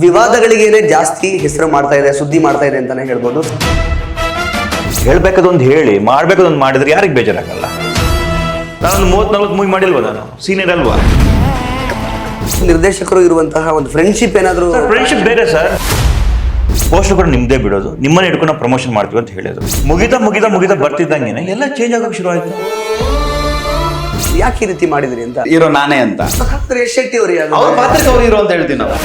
ವಿವಾದಗಳಿಗೇನೆ ಜಾಸ್ತಿ ಹೆಸರು ಮಾಡ್ತಾ ಇದೆ, ಸುದ್ದಿ ಮಾಡ್ತಾ ಇದೆ ಅಂತಾನೆ ಹೇಳ್ಬೋದು. ಹೇಳ್ಬೇಕಾದೊಂದು ಹೇಳಿ ಮಾಡ್ಬೇಕಾದೊಂದು ಮಾಡಿದ್ರೆ ಯಾರಿಗೆ ಬೇಜಾರಾಗಲ್ಲ. ನಾನೊಂದು 30-40 ಮೂವಿ ಮಾಡಿಲ್ವ, ನಾನು ಸೀನಿಯರ್ ಅಲ್ವಾ? ನಿರ್ದೇಶಕರು ಇರುವಂತಹ ಒಂದು ಫ್ರೆಂಡ್ಶಿಪ್ ಏನಾದ್ರು ಫ್ರೆಂಡ್ಶಿಪ್ ಬೇರೆ ಸರ್. ಪೋಸ್ಟರ್ ಕೂಡ ನಿಮ್ದೇ ಬಿಡೋದು, ನಿಮ್ಮನ್ನ ಹಿಡ್ಕೊಂಡು ನಾವು ಪ್ರಮೋಷನ್ ಮಾಡ್ತೀವಿ ಅಂತ ಹೇಳಿದ್ರು. ಮುಗಿತಾ ಬರ್ತಿದ್ದಂಗೆನೆ ಎಲ್ಲ ಚೇಂಜ್ ಆಗೋಕೆ ಶುರು ಆಯ್ತು. ಯಾಕೆ ಈ ರೀತಿ ಮಾಡಿದ್ರಿ ಅಂತ ಹೀರೋ ನಾನೇ ಅಂತ ಯಶ್ ಶೆಟ್ಟಿ ಅವರು ಅವ್ರ ಪಾತ್ರಕ್ಕೆ ಅವ್ರು ಹೀರೋ ಅಂತ ಹೇಳ್ತೀವಿ ನಾವು.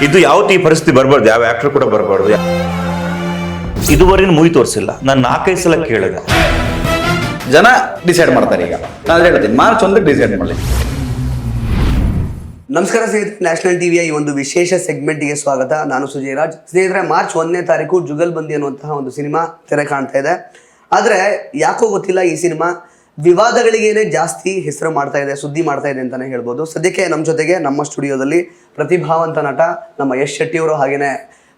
ಇದು ಯಾವತ್ತು ಈ ಪರಿಸ್ಥಿತಿ ಬರಬಾರ್ದು, ಯಾವ ಆಕ್ಟರ್ ಕೂಡ ಬರಬಾರ್ದು. ಇದುವರೆಗೂ ಮೂವಿ ತೋರಿಸಿಲ್ಲ, ನಾನು 4-5 ಸಲ ಕೇಳಿದೆ. ಜನ ಡಿಸೈಡ್ ಮಾಡ್ತಾರೆ. ಈಗ ನಾನು ಹೇಳ್ತೀನಿ ಮಾರ್ಚ್ 1ಕ್ಕೆ ಡಿಸೈಡ್ ಮಾಡಲಿ. ನಮಸ್ಕಾರ ಸ್ನೇಹಿತರೆ, ನ್ಯಾಷನಲ್ ಟಿವಿಯ ಈ ಒಂದು ವಿಶೇಷ ಸೆಗ್ಮೆಂಟ್ಗೆ ಸ್ವಾಗತ. ನಾನು ಸುಜಯ್ ರಾಜ್. ಸ್ನೇಹಿತರೆ, ಮಾರ್ಚ್ 1ನೇ ತಾರೀಕು ಜುಗಲ್ಬಂದಿ ಅನ್ನುವಂತಹ ಒಂದು ಸಿನಿಮಾ ತೆರೆ ಕಾಣ್ತಾ ಇದೆ. ಆದರೆ ಯಾಕೋ ಗೊತ್ತಿಲ್ಲ, ಈ ಸಿನಿಮಾ ವಿವಾದಗಳಿಗೇನೆ ಜಾಸ್ತಿ ಹೆಸರು ಮಾಡ್ತಾ ಇದೆ, ಸುದ್ದಿ ಮಾಡ್ತಾ ಇದೆ ಅಂತಾನೆ ಹೇಳ್ಬೋದು. ಸದ್ಯಕ್ಕೆ ನಮ್ಮ ಜೊತೆಗೆ ನಮ್ಮ ಸ್ಟುಡಿಯೋದಲ್ಲಿ ಪ್ರತಿಭಾವಂತ ನಟ ನಮ್ಮ ಯಶ್ ಶೆಟ್ಟಿ ಅವರು, ಹಾಗೇನೆ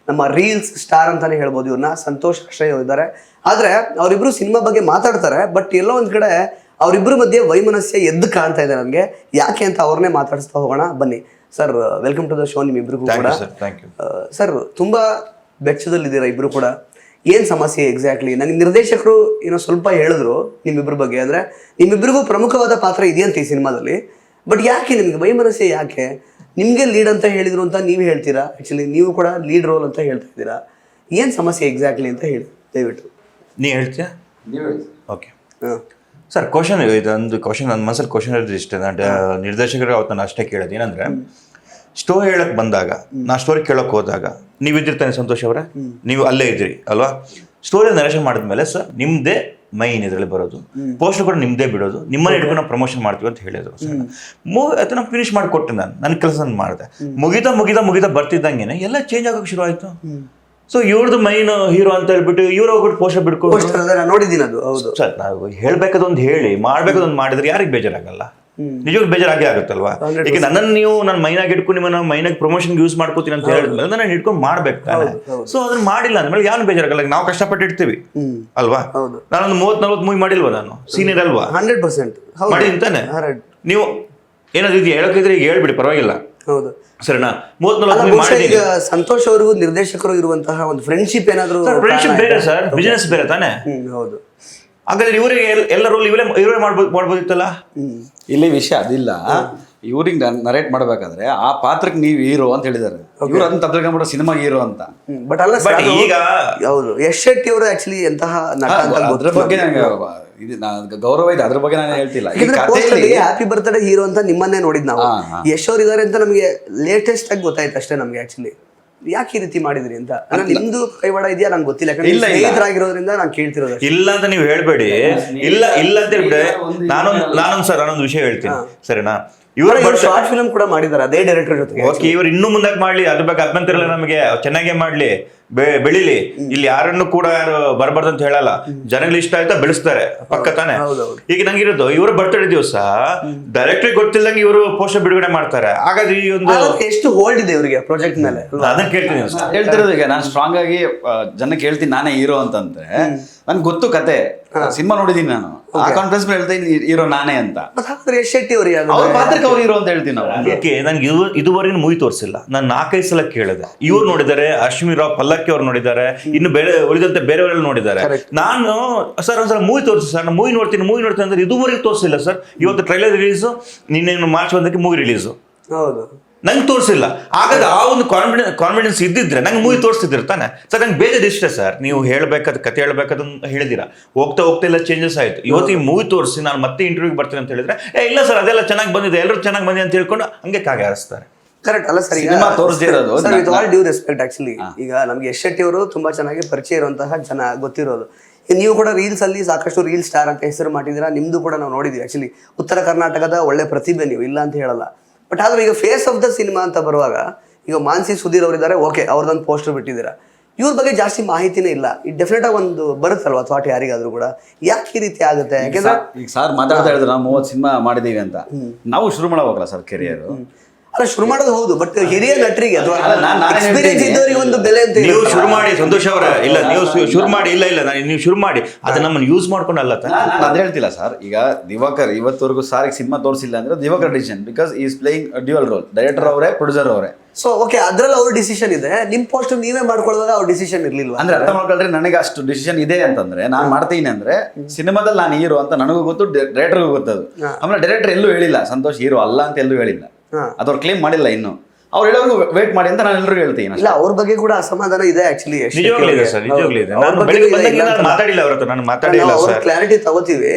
ನಮ್ಮ ರೀಲ್ಸ್ ಸ್ಟಾರ್ ಅಂತಾನೆ ಹೇಳ್ಬೋದು ಇವ್ರನ್ನ, ಸಂತೋಷ್ ಅಕ್ಷಯ್ ಇದ್ದಾರೆ. ಆದರೆ ಅವರಿಬ್ರು ಸಿನಿಮಾ ಬಗ್ಗೆ ಮಾತಾಡ್ತಾರೆ, ಬಟ್ ಎಲ್ಲೋ ಒಂದ್ ಕಡೆ ಅವರಿಬ್ಬರ ಮಧ್ಯೆ ವೈಮನಸ್ಯ ಎದ್ದು ಕಾಣ್ತಾ ಇದೆ ನನಗೆ. ಯಾಕೆ ಅಂತ ಅವ್ರನ್ನೇ ಮಾತಾಡಿಸ್ತಾ ಹೋಗೋಣ ಬನ್ನಿ. Sir, welcome to the show. ನಿಮ್ಮಿಬ್ರಿಗೂ ಕೂಡ ಸರ್ ತುಂಬಾ ಬೆಚ್ಚದಲ್ಲಿದ್ದೀರಾ ಇಬ್ರು ಕೂಡ. ಏನ್ ಸಮಸ್ಯೆ ಎಕ್ಸಾಕ್ಟ್ಲಿ? ನನಗೆ ನಿರ್ದೇಶಕರು ಏನೋ ಸ್ವಲ್ಪ ಹೇಳಿದ್ರು ನಿಮ್ಮಿಬ್ರ ಬಗ್ಗೆ. ಅಂದ್ರೆ ನಿಮ್ಮಿಬ್ರಿಗೂ ಪ್ರಮುಖವಾದ ಪಾತ್ರ ಇದೆಯಂತ ಈ ಸಿನಿಮಾದಲ್ಲಿ. ಬಟ್ ಯಾಕೆ ನಿಮ್ಗೆ ವೈಮನಸ್ಯ ಯಾಕೆ? ನಿಮ್ಗೆ ಲೀಡ್ ಅಂತ ಹೇಳಿದ್ರು ಅಂತ ನೀವು ಹೇಳ್ತೀರಾ, ಆಕ್ಚುಲಿ ನೀವು ಕೂಡ ಲೀಡ್ ರೋಲ್ ಅಂತ ಹೇಳ್ತಾ ಇದ್ದೀರಾ. ಏನ್ ಸಮಸ್ಯೆ ಎಕ್ಸಾಕ್ಟ್ಲಿ ಅಂತ ಹೇಳಿ ದಯವಿಟ್ಟು. ನೀ ಹೇಳ್ತೀಯಾ? ಓಕೆ ಸರ್, ಕ್ವಶನ್ ಇದೊಂದು ಕ್ವಶನ್ ನನ್ನ ಮನಸ್ಸಲ್ಲಿ ಕ್ವಶನ್ ಇರೋದು ಇಷ್ಟೇ. ನಿರ್ದೇಶಕರು ಅವತ್ತು ನಾನು ಅಷ್ಟೇ ಕೇಳೋದು ಏನಂದ್ರೆ, ಸ್ಟೋರಿ ಹೇಳಕ್ ಬಂದಾಗ, ನಾ ಸ್ಟೋರಿ ಕೇಳಕ್ ಹೋದಾಗ ನೀವು ಇದ್ದಿರ್ತಾನೆ ಸಂತೋಷ್ ಅವರೇ, ನೀವು ಅಲ್ಲೇ ಇದ್ರಿ ಅಲ್ವಾ? ಸ್ಟೋರಿ ನರೇಷನ್ ಮಾಡಿದ್ಮೇಲೆ ಸರ್ ನಿಮ್ದೇ ಮೈನ್ ಇದರಲ್ಲಿ ಬರೋದು, ಪೋಸ್ಟರ್ ಕೂಡ ನಿಮ್ದೇ ಬಿಡೋದು, ನಿಮ್ಮನ್ನ ಹಿಡ್ಕೊಂಡು ನಾವು ಪ್ರಮೋಷನ್ ಮಾಡ್ತೀವಿ ಅಂತ ಹೇಳಿದ್ರು ಸರ್. ಅದನ್ನ ಫಿನಿಶ್ ಮಾಡಿಕೊಟ್ಟೆ, ನನ್ನ ಕೆಲಸ ಮಾಡಿದೆ. ಮುಗಿತಾ ಬರ್ತಿದ್ದಂಗೆನೆ ಎಲ್ಲ ಚೇಂಜ್ ಆಗೋಕೆ ಶುರು ಆಯ್ತು. ಸೊ ಇವ್ರದ್ದು ಮೈನ್ ಹೀರೋ ಅಂತ ಹೇಳ್ಬಿಟ್ಟು ಇವ್ರು ಹೋಗ್ಬಿಟ್ಟು ಪೋಸ್ಟರ್ ಬಿಡ್ಕೊಂಡು ನೋಡಿದ್ದೀನಿ ಅದು. ಹೌದು ಸರ್, ನಾವು ಹೇಳ್ಬೇಕಾದೊಂದು ಹೇಳಿ ಮಾಡ್ಬೇಕಾದೊಂದು ಮಾಡಿದ್ರೆ ಯಾರಿಗೆ ಬೇಜಾರಾಗಲ್ಲ? ನಿಜವಾಗ್ಲೂ ಬೇಜಾರಾಗೇ ಆಗುತ್ತಲ್ವಾ? ಈಗ ನನ್ನನ್ನು ನೀವು ನನ್ನ ಮೈನಾಗಿ ಇಟ್ಕೊಂಡು ನಿಮ್ಮನ್ನ ಮೈನಾಗಿ ಪ್ರಮೋಷನ್ಗೆ ಯೂಸ್ ಮಾಡ್ಕೋತೀನಿ ಅಂತ ಹೇಳಿದ್ಮೇಲೆ ನಾನು ಹಿಡ್ಕೊಂಡು ಮಾಡ್ಬೇಕು ತಾನೆ. ಸೊ ಅದನ್ನ ಮಾಡಿಲ್ಲ ಅಂದ್ಮೇಲೆ ಯಾರು ಬೇಜಾರಾಗಲ್ಲ. ನಾವು ಕಷ್ಟಪಟ್ಟು ಇಡ್ತೀವಿ ಅಲ್ವಾ? ನಾನೊಂದು 30-40 ಮೂವಿ ಮಾಡಿಲ್ವ, ನಾನು ಸೀನಿಯರ್ ಅಲ್ವಾ? 100% ಮಾಡಿದ್ದೀನಿ ತಾನೆ. ನೀವು ಏನಾದ್ರು ಇದು ಹೇಳೋಕಿದ್ರೆ ಈಗ ಹೇಳ್ಬಿಡಿ, ಪರವಾಗಿಲ್ಲ. ಹೌದು ಸರಿನಾ? 30-40 ಮೂವಿ ಮಾಡಿದ್ದೀನಿ. ಸಂತೋಷ್ ಅವ್ರಿಗೂ ನಿರ್ದೇಶಕರು ಇರುವಂತಹ ಒಂದು ಫ್ರೆಂಡ್ಶಿಪ್ ಏನಾದ್ರು? ಫ್ರೆಂಡ್ಶಿಪ್ ಬೇರೆ ಸರ್, ಬಿಸಿನೆಸ್ ಬೇರೆ ತಾನೆ. ಹೌದು. ಹಾಗಾದ್ರೆ ಇವರಿಗೆ ಎಲ್ಲ ರೋಲ್ ಇವರೇ ಮಾಡ್ಬೋದಿತ್ತಲ್ಲ. ಇಲ್ಲಿ ವಿಷಯ ಅದಿಲ್ಲ. ಇವ್ರಿಗೆ ನರೇಟ್ ಮಾಡ್ಬೇಕಾದ್ರೆ ಆ ಪಾತ್ರಕ್ಕೆ ನೀವು ಹೀರೋ ಅಂತ ಹೇಳಿದ್ದಾರೆ. ಇವ್ರು ಅದನ್ನ ತಪ್ಪಿಕೊಂಡ್ಬಿಟ್ಟು ಸಿನಿಮಾ ಹೀರೋ ಅಂತ. ಬಟ್ ಅಲ್ಲ ಬಟ್ ಈಗ ಹೌದು, ಯಶ್ ಶೆಟ್ಟಿ ಅವರು ಆಕ್ಚುಲಿ ಎಂತಹ ನಟ ಅಂತ ಅದ್ರ ಬಗ್ಗೆ ನನಗೆ ಗೌರವ ಇದೆ, ಅದ್ರ ಬಗ್ಗೆ ನಾನು ಹೇಳ್ತಿಲ್ಲ. ಹ್ಯಾಪಿ ಬರ್ತ್ಡೇ ಹೀರೋ ಅಂತ ನಿಮ್ಮನ್ನೇ ನೋಡಿದ್ ನಾವು. ಯಶ್ ಅವ್ರು ಇದಾರೆ ಅಂತ ನಮಗೆ ಲೇಟೆಸ್ಟ್ ಆಗಿ ಗೊತ್ತಾಯ್ತು ಅಷ್ಟೇ ನಮ್ಗೆ. ಆಕ್ಚುಲಿ ಯಾಕೆ ಈ ರೀತಿ ಮಾಡಿದ್ರಿ ಅಂತ ನಿಮ್ದು ಕೈವಾಡ ಇದೆಯಾ ನಂಗೆ ಗೊತ್ತಿಲ್ಲ. ಸ್ನೇಹಿತರಾಗಿರೋದ್ರಿಂದ ನಾನು ಕೇಳ್ತಿರೋದು. ಇಲ್ಲ ಅಂತ ನೀವು ಹೇಳ್ಬೇಡಿ. ಇಲ್ಲ ಅಂತ ಹೇಳ್ಬಿಟ್ಟೆ. ನಾನೊಂದು ವಿಷಯ ಹೇಳ್ತೀನಿ, ಸರಿನಾ? ಇವರು ಶಾರ್ಟ್ ಫಿಲ್ಮ್ ಕೂಡ ಮಾಡಿದ್ದಾರೆ ಅದೇ ಡೈರೆಕ್ಟರ್ ಜೊತೆಗೆ. ಓಕೆ, ಇವ್ರು ಇನ್ನೂ ಮುಂದಕ್ಕೆ ಮಾಡ್ಲಿ, ಅದ್ರ ಬಗ್ಗೆ ಅಭ್ಯಂತರ ಇಲ್ಲ ನಮಗೆ. ಚೆನ್ನಾಗೇ ಮಾಡ್ಲಿ, ಬೆಳಿಲಿ. ಇಲ್ಲಿ ಯಾರನ್ನು ಕೂಡ ಯಾರು ಬರಬಾರ್ದು ಅಂತ ಹೇಳಲ್ಲ. ಜನಗಳು ಇಷ್ಟ ಆಯ್ತಾ ಬೆಳೆಸ್ತಾರೆ, ಪಕ್ಕ ತಾನೆ. ಈಗ ನಂಗಿರೋದು ಇವರು ಬರ್ತ್ಡೇ ದಿವಸ ಡೈರೆಕ್ಟರ್ ಗೊತ್ತಿಲ್ಲಂಗೆ ಇವರು ಪೋಸ್ಟರ್ ಬಿಡುಗಡೆ ಮಾಡ್ತಾರೆ. ಹಾಗಾದ್ರೆ ಈ ಒಂದು ಎಷ್ಟು ಹೋಲ್ಡ್ ಇದೆ ಇವರಿಗೆ ಪ್ರಾಜೆಕ್ಟ್ ಮೇಲೆ ಅದನ್ನ ಕೇಳ್ತೀನಿ. ಹೇಳ್ತಿರೋದು ಈಗ ನಾನು ಸ್ಟ್ರಾಂಗ್ ಆಗಿ ಜನಕ್ಕೆ ಹೇಳ್ತೀನಿ ನಾನೇ ಹೀರೋ ಅಂತಂದ್ರೆ ನನ್ಗೆ ಗೊತ್ತು ಕತೆ, ಸಿನಿಮಾ ನೋಡಿದೀನಿ ನಾನು. ಆ ಕಾನ್ಫಿಡೆನ್ಸ್ ಮೇಲೆ ಹೇಳ್ತೀನಿ ಹೀರೋ ನಾನೇ ಅಂತ. ಯಶ್ ಶೆಟ್ಟಿ ಅವರು ಅವ್ರ ಪಾತ್ರಕ್ಕೆ ಅವ್ರು ಹೀರೋ ಅಂತ ಹೇಳ್ತೀನಿ ನಾವು. ಅದಕ್ಕೆ ನನ್ಗೆ ಇದುವರೆಗೂ ಮೂವಿ ತೋರಿಸಿಲ್ಲ, ನಾನು 4-5 ಸಲ ಕೇಳಿದೆ. ಇವ್ರು ನೋಡಿದ್ದಾರೆ, ಅಶ್ವಿನಿ ರಾವ್ ಪಲ್ಲಕ್ಕಿ ಅವ್ರು ನೋಡಿದ್ದಾರೆ, ಇನ್ನು ಉಳಿದಂತೆ ಬೇರೆಯವರೆಲ್ಲ ನೋಡಿದ್ದಾರೆ. ನಾನು ಸರ್ ಒಂದ್ಸಲ ಮೂವಿ ತೋರಿಸಿ ಸರ್, ನಾನು ಮೂವಿ ನೋಡ್ತೀನಿ ಅಂದ್ರೆ ಇದುವರೆಗೂ ತೋರಿಸಿಲ್ಲ ಸರ್. ಇವತ್ತು ಟ್ರೈಲರ್ ರಿಲೀಸು, ನಿನ್ನೆ ಮಾರ್ಚ್ 1ಕ್ಕೆ ಮೂವಿ ರಿಲೀಸು. ಹೌದು, ನಂಗೆ ತೋರಿಸಿಲ್ಲ. ಹಾಗಾದ್ರೆ ಆ ಒಂದು ಕಾನ್ಫಿಡೆನ್ಸ್ ಇದ್ದಿದ್ರೆ ನಂಗೆ ಮೂವಿ ತೋರಿಸ್ತಿದ್ರು ತಾನೆ ಸರ್. ನಂಗೆ ಬೇಜಾರು ಇಷ್ಟೇ ಸರ್, ನೀವು ಹೇಳ್ಬೇಕಾದ ಕತೆ ಹೇಳ್ಬೇಕಾದನ್ನ ಹೇಳಿದಿರಾ, ಹೋಗ್ತಾ ಎಲ್ಲ ಚೇಂಜಸ್ ಆಯ್ತು. ಇವತ್ತು ಈ ಮೂವಿ ತೋರಿಸಿ ನಾನು ಮತ್ತೆ ಇಂಟರ್ವ್ಯೂಗೆ ಬರ್ತೀನಿ ಅಂತ ಹೇಳಿದ್ರೆ ಇಲ್ಲ ಸರ್ ಅದೆಲ್ಲ ಚೆನ್ನಾಗಿ ಬಂದಿದೆ, ಎಲ್ಲರೂ ಚೆನ್ನಾಗಿ ಬಂದಿದೆ ಅಂತ ಹೇಳ್ಕೊಂಡು ಹಂಗೆ ಕಾಗೆ ಹಾರಿಸ್ತಾರೆ. ಕರೆಕ್ಟ್ ಅಲ್ಲ ಸರ್? ಸಿನಿಮಾ ತೋರಿಸ್ದಿರೋದು with all due respect. Actually ಈಗ ನಮ್ಗೆ ಯಶ್ ಶೆಟ್ಟಿ ಅವರು ತುಂಬಾ ಚೆನ್ನಾಗಿ ಪರಿಚಯ ಇರುವಂತಹ ಜನ, ಗೊತ್ತಿರೋದು. ನೀವು ಕೂಡ ರೀಲ್ಸ್ ಅಲ್ಲಿ ಸಾಕಷ್ಟು ರೀಲ್ ಸ್ಟಾರ್ ಅಂತ ಹೆಸರು ಮಾಡಿದ್ದೀರಾ. ನಿಮ್ದು ಕೂಡ ನಾವು ನೋಡಿದ್ವಿ. ಆಕ್ಚುಲಿ ಉತ್ತರ ಕರ್ನಾಟಕದ ಒಳ್ಳೆ ಪ್ರತಿಭೆ ನೀವು, ಇಲ್ಲ ಅಂತ ಹೇಳಲ್ಲ. ಬಟ್ ಆದ್ರೆ ಈಗ ಫೇಸ್ ಆಫ್ ದ ಸಿನಿಮಾ ಅಂತ ಬರುವಾಗ ಈಗ ಮಾನ್ಸಿ ಸುಧೀರ್ ಅವರಿದ್ದಾರೆ, ಓಕೆ, ಅವ್ರದೊಂದು ಪೋಸ್ಟರ್ ಬಿಟ್ಟಿದ್ದೀರಾ. ಇವ್ರ ಬಗ್ಗೆ ಜಾಸ್ತಿ ಮಾಹಿತಿನೇ ಇಲ್ಲ. ಇದು ಡೆಫಿನೆಟ್ ಆಗಿ ಒಂದು ಬರುತ್ತಲ್ವಾ ಥಾಟ್ ಯಾರಿಗಾದ್ರೂ ಕೂಡ, ಯಾಕೆ ಈ ರೀತಿ ಆಗುತ್ತೆ? ಯಾಕೆಂದ್ರೆ ಈಗ ಸರ್ ಮಾತಾಡ್ತಾ ಹೇಳಿದ್ರು ನಾವು 30 ಸಿನಿಮಾ ಮಾಡಿದೀವಿ ಅಂತ. ನಾವು ಶುರು ಮಾಡೋವಾಗಲ್ಲ ಸರ್ ಕೆರಿಯರ್. ಅಲ್ಲ, ಶುರು ಮಾಡೋದು ಹೌದು, ಬಟ್ ಹಿರಿಯ ನಟರಿಗೆ ಅಥವಾ ಎಕ್ಸ್ಪೀರಿಯನ್ಸ್ ಇದ್ದವರಿಗೆ ಒಂದು ಬೆಲೆ ಅಂತ. ನೀವು ಶುರು ಮಾಡಿ ಸಂತೋಷ್ ಅವರ, ಇಲ್ಲ ನೀವು ಶುರು ಮಾಡಿ, ಇಲ್ಲ ನೀವು ಶುರು ಮಾಡಿ, ಅದನ್ನ ನಮ್ಮನ್ನು ಯೂಸ್ ಮಾಡ್ಕೊಂಡು ಅಲ್ಲ. ಅದ್ ಹೇಳ್ತಿಲ್ಲ ಸರ್. ಈಗ ದಿವಾಕರ್ ಇವತ್ತವರೆಗೂ ಸಾರಿಗೆ ಸಿನಿಮಾ ತೋರಿಸಿಲ್ಲ ಅಂದ್ರೆ Diwakar decision, because is playing dual role. Director ಅವರೇ, ಪ್ರೊಡ್ಯೂಸರ್ ಅವರೇ. ಸೊ ಓಕೆ ಅದ್ರಲ್ಲಿ ಅವ್ರ ಡಿಸಿಷನ್ ಇದೆ, ನಿಮ್ ಪೋಸ್ಟ್ ನೀವೇ ಮಾಡ್ಕೊಳ್ಳುವಾಗ ಅವ್ರ ಡಿಸಿಷನ್ ಇರ್ಲಿಲ್ವಾ? ಅಂದ್ರೆ ಅರ್ಥ ಮಾಡ್ಕೊಳ್ರೆ ನನಗೆ ಅಷ್ಟು ಡಿಸಿಷನ್ ಇದೆ ಅಂತಂದ್ರೆ ನಾನು ಮಾಡ್ತೀನಿ ಅಂದ್ರೆ ಸಿನಿಮಾದಲ್ಲಿ ನಾನು ಹೀರೋ ಅಂತ ನನಗೂ ಗೊತ್ತು, ಡೈರೆಕ್ಟರ್ಗೂ ಗೊತ್ತದು. ಆಮೇಲೆ ಡೈರೆಕ್ಟರ್ ಎಲ್ಲೂ ಹೇಳಿಲ್ಲ ಸಂತೋಷ್ ಹೀರೋ ಅಲ್ಲ ಅಂತ ಎಲ್ಲೂ ಹೇಳಿಲ್ಲ, ಅದವ್ರು ಕ್ಲೇಮ್ ಮಾಡಿಲ್ಲ ಇನ್ನು. ಅವ್ರು ಹೇಳೋರು ವೇಟ್ ಮಾಡಿ ಅಂತ ನಾನು ಎಲ್ಲರಿಗೂ ಹೇಳ್ತೀನಿ. ಇಲ್ಲ ಅವ್ರ ಬಗ್ಗೆ ಕೂಡ ಅಸಮಾಧಾನ ಇದೆ ಆಕ್ಚುಲಿ. ನಿಜವಾಗ್ಲೂ ಇದೆ ಸರ್, ನಿಜವಾಗ್ಲೂ ಇದೆ. ನಾನು ಬೆಳಗ್ಗೆ ಬಂದಾಗ ನಾನು ಮಾತಾಡಿಲ್ಲ ಅವ್ರ ಹತ್ರ, ನಾನು ಮಾತಾಡಿಲ್ಲ ಸರ್. ಕ್ಲಾರಿಟಿ ತಗೋತೀವಿ.